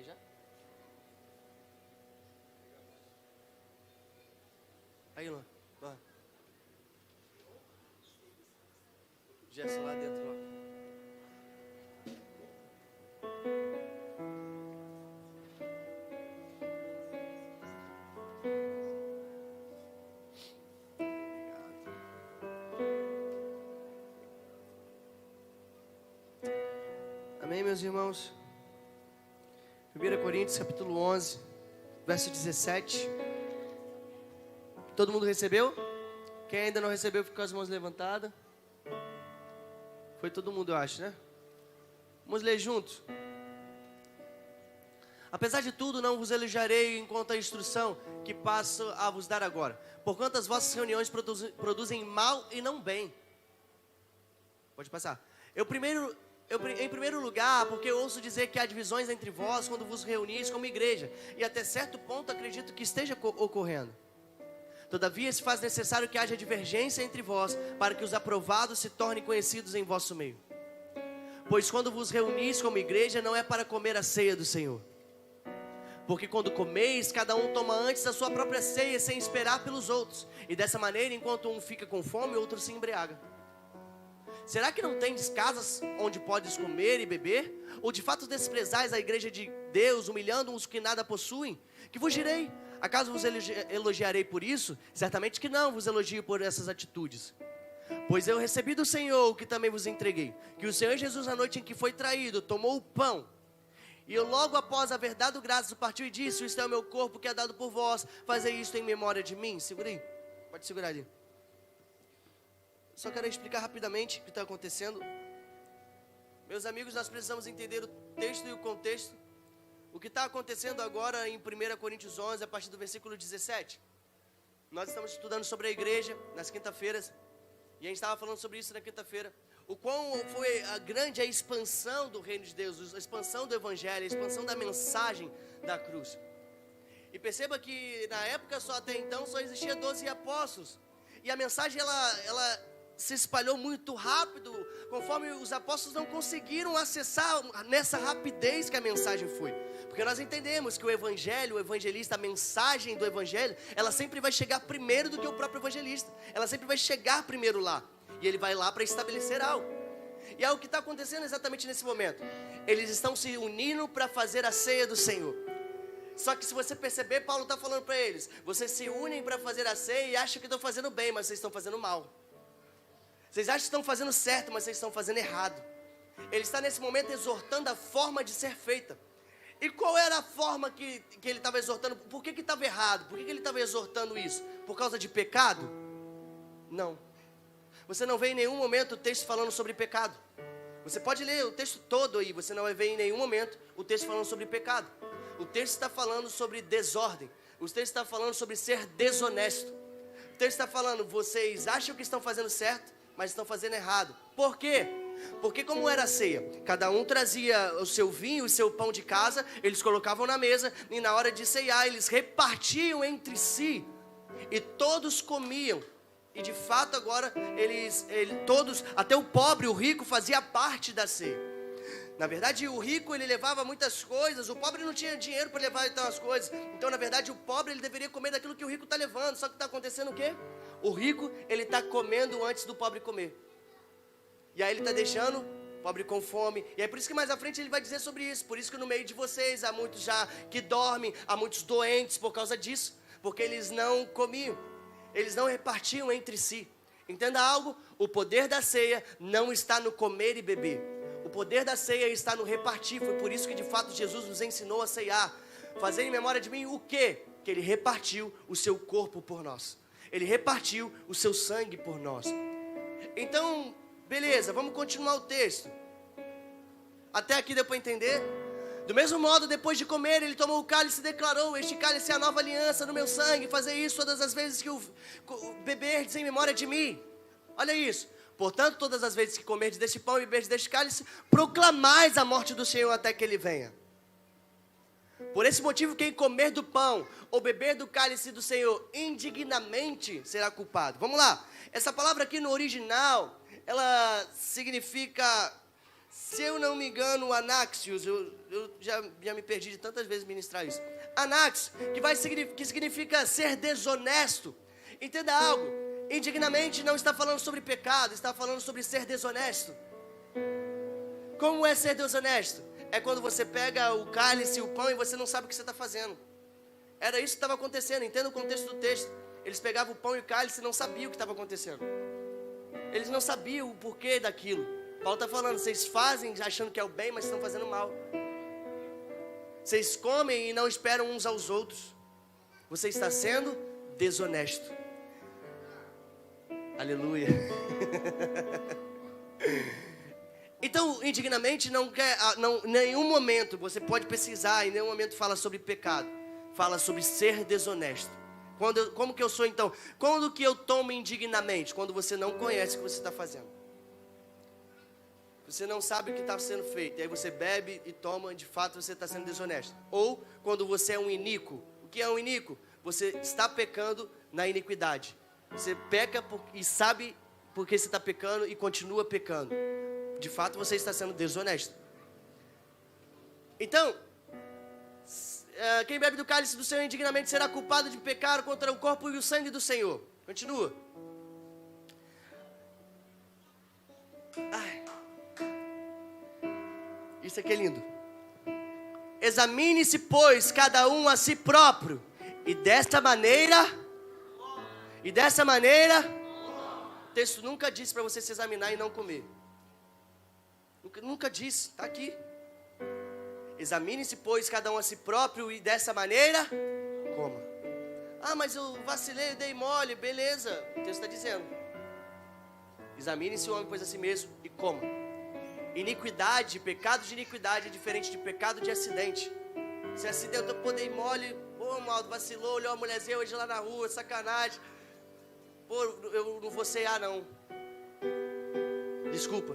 Vai já? Aí, Luan. Vai. Gerson lá dentro, ó. Amém, meus irmãos? 1 Coríntios, capítulo 11, verso 17. Todo mundo recebeu? Quem ainda não recebeu, fica com as mãos levantadas. Foi todo mundo, eu acho, né? Vamos ler juntos. Apesar de tudo, não vos elogiarei enquanto a instrução que passo a vos dar agora. Porquanto as vossas reuniões produzem mal e não bem. Pode passar. Em primeiro lugar, porque eu ouço dizer que há divisões entre vós quando vos reunis como igreja. E até certo ponto acredito que esteja ocorrendo. Todavia se faz necessário que haja divergência entre vós, para que os aprovados se tornem conhecidos em vosso meio. Pois quando vos reunis como igreja, não é para comer a ceia do Senhor. Porque quando comeis, cada um toma antes a sua própria ceia, sem esperar pelos outros. E dessa maneira, enquanto um fica com fome, o outro se embriaga. Será que não tendes casas onde podes comer e beber? Ou de fato desprezais a igreja de Deus, humilhando os que nada possuem? Que vos direi? Acaso vos elogiarei por isso? Certamente que não vos elogio por essas atitudes. Pois eu recebi do Senhor o que também vos entreguei. Que o Senhor Jesus, na noite em que foi traído, tomou o pão. E eu logo após haver dado graças, partiu e disse: isto é o meu corpo que é dado por vós. Fazei isto em memória de mim. Segura aí. Pode segurar ali. Só quero explicar rapidamente o que está acontecendo. Meus amigos, nós precisamos entender o texto e o contexto. O que está acontecendo agora em 1 Coríntios 11, a partir do versículo 17. Nós estamos estudando sobre a igreja nas quinta-feiras. E a gente estava falando sobre isso na quinta-feira. O quão foi grande a expansão do reino de Deus, a expansão do evangelho, a expansão da mensagem da cruz. E perceba que na época até então só existia 12 apóstolos. E a mensagem ela se espalhou muito rápido, conforme os apóstolos não conseguiram acessar nessa rapidez que a mensagem foi. Porque nós entendemos que o evangelho, o evangelista, a mensagem do evangelho, ela sempre vai chegar primeiro do que o próprio evangelista. Ela sempre vai chegar primeiro lá. E ele vai lá para estabelecer algo. E é o que está acontecendo exatamente nesse momento. Eles estão se unindo para fazer a ceia do Senhor. Só que se você perceber, Paulo está falando para eles: vocês se unem para fazer a ceia e acham que estão fazendo bem, mas vocês estão fazendo mal. Vocês acham que estão fazendo certo, mas vocês estão fazendo errado. Ele está nesse momento exortando a forma de ser feita. E qual era a forma que ele estava exortando? Por que estava errado? Por que ele estava exortando isso? Por causa de pecado? Não. Você não vê em nenhum momento o texto falando sobre pecado. Você pode ler o texto todo aí, você não vai ver em nenhum momento o texto falando sobre pecado. O texto está falando sobre desordem. O texto está falando sobre ser desonesto. O texto está falando: vocês acham que estão fazendo certo, mas estão fazendo errado. Por quê? Porque como era a ceia, cada um trazia o seu vinho, o seu pão de casa, eles colocavam na mesa, e na hora de ceiar, eles repartiam entre si, e todos comiam. E de fato agora, todos, até o pobre, o rico, fazia parte da ceia. Na verdade, o rico, ele levava muitas coisas, o pobre não tinha dinheiro para levar então as coisas. Então, na verdade, o pobre, ele deveria comer daquilo que o rico está levando. Só que está acontecendo o quê? O rico, ele está comendo antes do pobre comer. E aí ele está deixando o pobre com fome. E aí por isso que mais à frente ele vai dizer sobre isso. Por isso que no meio de vocês há muitos já que dormem, há muitos doentes por causa disso. Porque eles não comiam, eles não repartiam entre si. Entenda algo: o poder da ceia não está no comer e beber. O poder da ceia está no repartir. Foi por isso que de fato Jesus nos ensinou a ceiar. Fazer em memória de mim o quê? Que ele repartiu o seu corpo por nós. Ele repartiu o seu sangue por nós. Então, beleza, vamos continuar o texto. Até aqui deu para entender? Do mesmo modo, depois de comer, ele tomou o cálice e declarou: este cálice é a nova aliança no meu sangue. Fazer isso todas as vezes que o beberdes em memória de mim. Olha isso. Portanto, todas as vezes que comerdes deste pão e beberdes deste cálice, proclamais a morte do Senhor até que ele venha. Por esse motivo, quem comer do pão ou beber do cálice do Senhor indignamente será culpado. Vamos lá. Essa palavra aqui no original, ela significa Se eu não me engano, o Anáxios, eu já me perdi de tantas vezes ministrar isso. Anáxios, que significa ser desonesto. Entenda algo, indignamente não está falando sobre pecado, está falando sobre ser desonesto. Como é ser desonesto? É quando você pega o cálice e o pão e você não sabe o que você está fazendo. Era isso que estava acontecendo, entenda o contexto do texto. Eles pegavam o pão e o cálice e não sabiam o que estava acontecendo. Eles não sabiam o porquê daquilo. Paulo está falando, vocês fazem achando que é o bem, mas estão fazendo mal. Vocês comem e não esperam uns aos outros. Você está sendo desonesto. Aleluia. Então, indignamente, em nenhum momento, você pode pesquisar, em nenhum momento fala sobre pecado. Fala sobre ser desonesto. Como que eu sou então? Quando que eu tomo indignamente? Quando você não conhece o que você está fazendo. Você não sabe o que está sendo feito. E aí você bebe e toma, de fato você está sendo desonesto. Ou quando você é um iníquo. O que é um iníquo? Você está pecando na iniquidade. Você peca e sabe por que você está pecando e continua pecando. De fato você está sendo desonesto. Então, quem bebe do cálice do Senhor indignamente será culpado de pecar contra o corpo e o sangue do Senhor. Continua. Ai. Isso aqui é lindo. Examine-se, pois, cada um a si próprio. E desta maneira, o texto nunca disse para você se examinar e não comer. Nunca disse, está aqui. Examine-se, pois, cada um a si próprio e dessa maneira, coma. Ah, mas eu vacilei, eu dei mole, beleza. O texto está dizendo. Examine-se o homem, pois, a si mesmo e coma. Iniquidade, pecado de iniquidade é diferente de pecado de acidente. Se acidentou, pô, dei mole, pô, maldo, vacilou, olhou a mulherzinha hoje lá na rua, sacanagem. Pô, eu não vou cear não. Desculpa.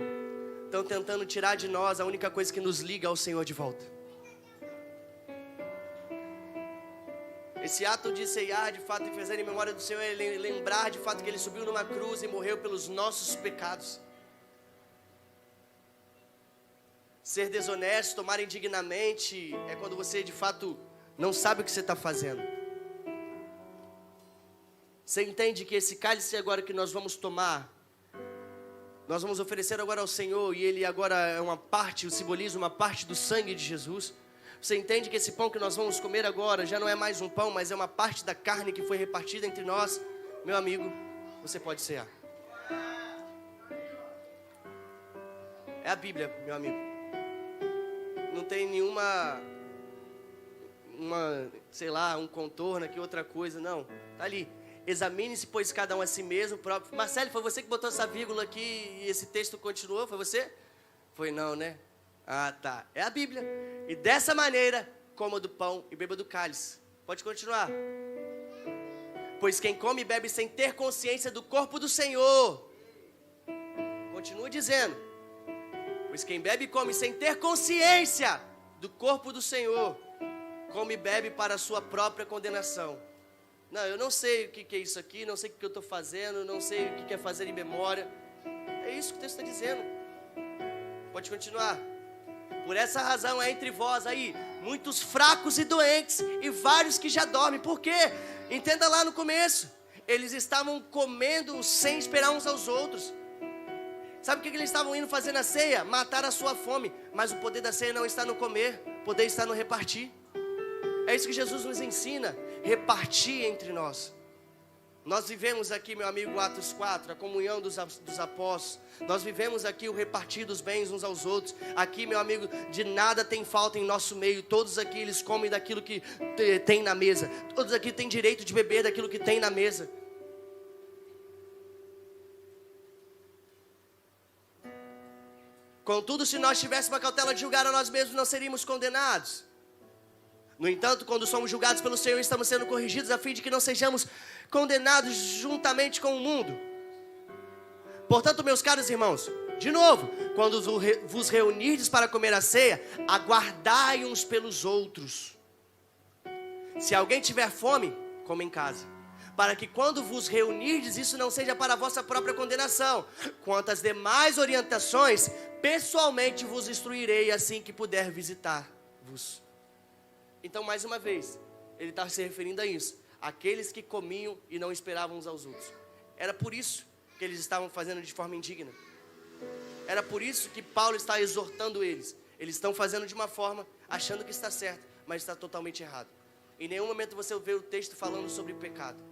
Estão tentando tirar de nós a única coisa que nos liga ao Senhor de volta. Esse ato de ceiar, de fato, e fazer em memória do Senhor, é lembrar de fato que Ele subiu numa cruz e morreu pelos nossos pecados. Ser desonesto, tomar indignamente, é quando você de fato não sabe o que você está fazendo. Você entende que esse cálice agora que nós vamos tomar, nós vamos oferecer agora ao Senhor, e ele agora é uma parte, simboliza uma parte do sangue de Jesus. Você entende que esse pão que nós vamos comer agora já não é mais um pão, mas é uma parte da carne que foi repartida entre nós. Meu amigo, você pode cear. É a Bíblia, meu amigo. Não tem nenhuma, sei lá, um contorno aqui, outra coisa, não. Tá ali. Examine-se, pois, cada um a si mesmo próprio. Marcelo, foi você que botou essa vírgula aqui e esse texto continuou? Foi você? Foi não, né? Ah, tá. É a Bíblia. E dessa maneira, coma do pão e beba do cálice. Pode continuar. Pois quem come e bebe sem ter consciência do corpo do Senhor. Continua dizendo. Pois quem bebe e come sem ter consciência do corpo do Senhor, come e bebe para a sua própria condenação. Não, eu não sei o que é isso aqui, não sei o que eu estou fazendo, não sei o que é fazer em memória. É isso que o texto está dizendo. Pode continuar. Por essa razão é entre vós aí muitos fracos e doentes e vários que já dormem. Por quê? Entenda lá no começo. Eles estavam comendo sem esperar uns aos outros. Sabe o que eles estavam indo fazer na ceia? Matar a sua fome. Mas o poder da ceia não está no comer, o poder está no repartir. É isso que Jesus nos ensina, repartir entre nós. Nós vivemos aqui, meu amigo, Atos 4, a comunhão dos apóstolos. Nós vivemos aqui o repartir dos bens uns aos outros. Aqui, meu amigo, de nada tem falta em nosso meio. Todos aqui, eles comem daquilo que tem na mesa. Todos aqui têm direito de beber daquilo que tem na mesa. Contudo, se nós tivéssemos a cautela de julgar a nós mesmos, não seríamos condenados. No entanto, quando somos julgados pelo Senhor, estamos sendo corrigidos a fim de que não sejamos condenados juntamente com o mundo. Portanto, meus caros irmãos, de novo, quando vos reunirdes para comer a ceia, aguardai uns pelos outros. Se alguém tiver fome, coma em casa, para que quando vos reunirdes, isso não seja para a vossa própria condenação. Quanto às demais orientações, pessoalmente vos instruirei assim que puder visitar-vos. Então, mais uma vez, ele está se referindo a isso. Aqueles que comiam e não esperavam uns aos outros. Era por isso que eles estavam fazendo de forma indigna. Era por isso que Paulo está exortando eles. Eles estão fazendo de uma forma, achando que está certo, mas está totalmente errado. Em nenhum momento você vê o texto falando sobre pecado.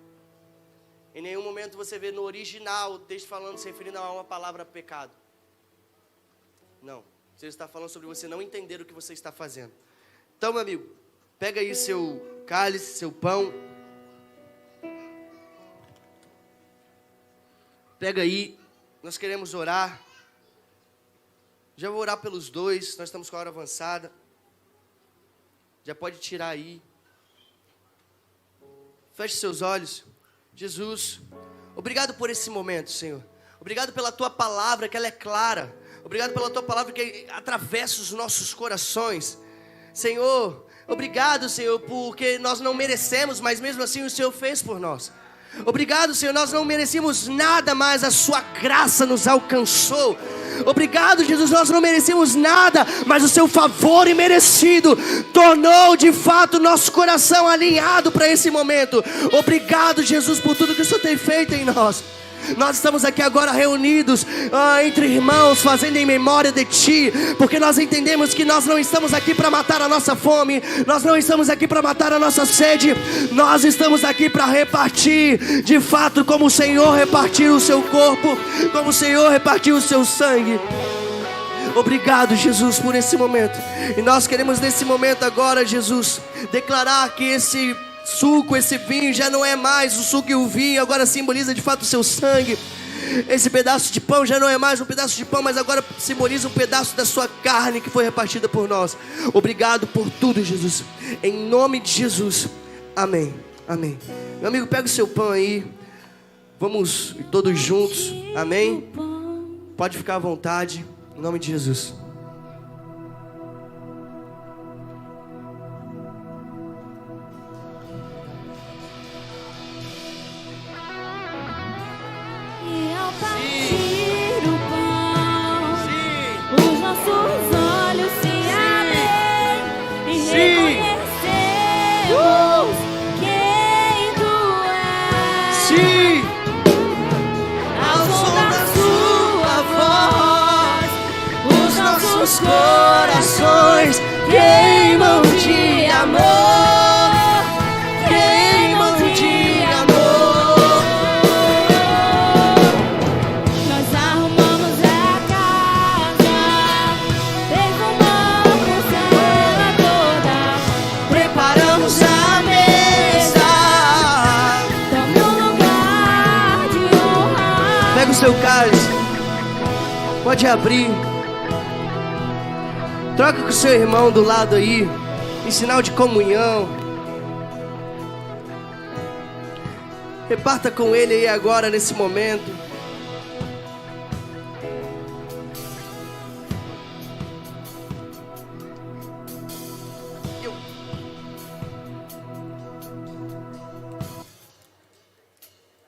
Em nenhum momento você vê no original o texto falando, se referindo a uma palavra pecado. Não. Você está falando sobre você não entender o que você está fazendo. Então, meu amigo, pega aí seu cálice, seu pão. Pega aí. Nós queremos orar. Já vou orar pelos dois. Nós estamos com a hora avançada. Já pode tirar aí. Feche seus olhos. Jesus, obrigado por esse momento, Senhor. Obrigado pela Tua palavra, que ela é clara. Obrigado pela Tua palavra que atravessa os nossos corações. Senhor, obrigado, Senhor, porque nós não merecemos, mas mesmo assim o Senhor fez por nós. Obrigado, Senhor, nós não merecíamos nada, mas a Sua graça nos alcançou. Obrigado, Jesus, nós não merecíamos nada, mas o Seu favor imerecido tornou de fato nosso coração alinhado para esse momento. Obrigado, Jesus, por tudo que o Senhor tem feito em nós. Nós estamos aqui agora reunidos entre irmãos, fazendo em memória de Ti, porque nós entendemos que nós não estamos aqui para matar a nossa fome, nós não estamos aqui para matar a nossa sede, nós estamos aqui para repartir, de fato, como o Senhor repartiu o Seu corpo, como o Senhor repartiu o Seu sangue. Obrigado, Jesus, por esse momento. E nós queremos nesse momento agora, Jesus, declarar que esse suco, esse vinho já não é mais o suco e o vinho, agora simboliza de fato o Seu sangue. Esse pedaço de pão já não é mais um pedaço de pão, mas agora simboliza um pedaço da Sua carne que foi repartida por nós. Obrigado por tudo, Jesus. Em nome de Jesus. Amém. Amém. Meu amigo, pega o seu pão aí. Vamos todos juntos. Amém. Pode ficar à vontade. Em nome de Jesus. Os corações queimam de amor, queimam de amor. Nós arrumamos a casa, perfumamos ela toda, Preparamos a mesa. tome um lugar de honra. Pega o seu cálice. Pode abrir. Troca com o seu irmão do lado aí, em sinal de comunhão. Reparta com ele aí agora, nesse momento.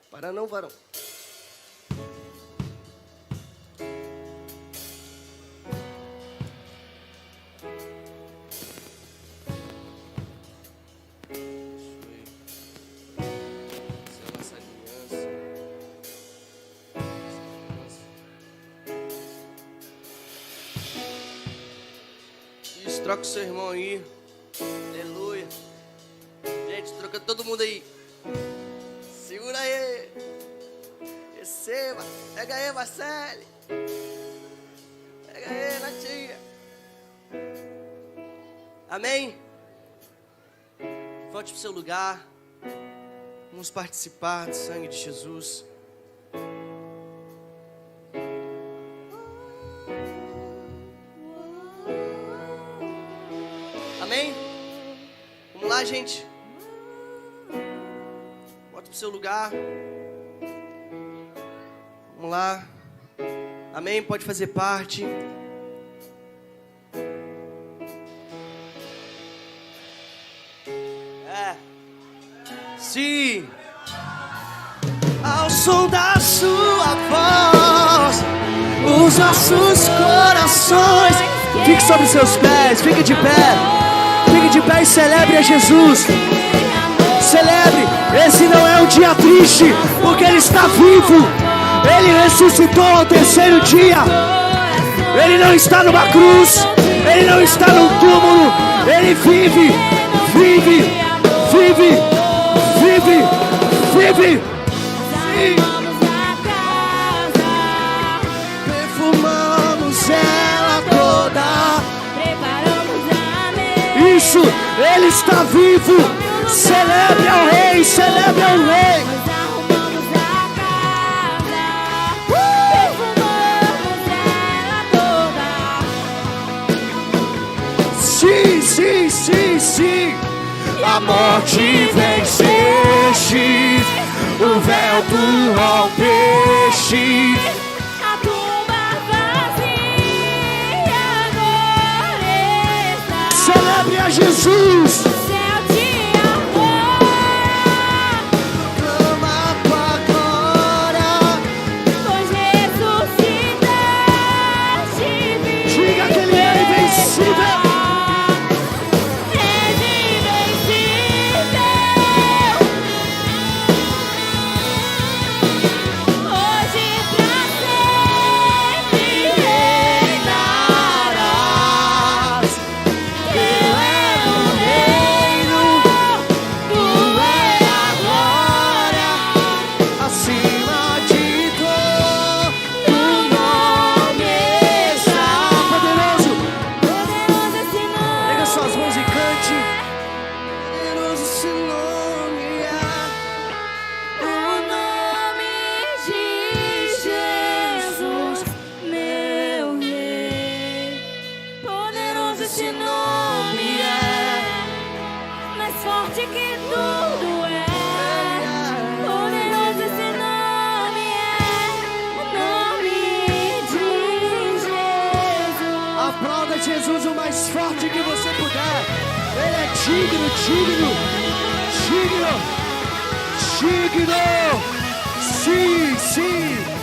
Para não, varão. Troca o seu irmão aí. Aleluia. Gente, troca todo mundo aí. Segura aí. Receba. Pega aí, Marcele. Pega aí, Natinha. Amém? Volte para o seu lugar. Vamos participar do sangue de Jesus. Amém? Vamos lá, gente. Volta pro seu lugar. Vamos lá. Amém? Pode fazer parte. Sim. Ao som da Sua voz, os nossos corações nações. Fique sobre seus pés, fique de pé. Fique de pé e celebre a Jesus. Celebre. Esse não é um dia triste, porque Ele está vivo. Ele ressuscitou ao terceiro dia. Ele não está numa cruz. Ele não está num túmulo. Ele vive, vive, vive, vive, vive. Perfumamos ela toda. Isso, Ele está vivo. Celebre ao Rei, celebre ao Rei. Sim, sim, sim, sim. A morte venceste, o véu tu rompeste. A tumba vazia agora está. Celebre a Jesus. O céu te amou. Clama tua glória. Pois ressuscitaste, vivo. Diga que Ele é invencível. Jesus o mais forte que você puder. Ele é digno, digno, digno, digno. Sim, sim.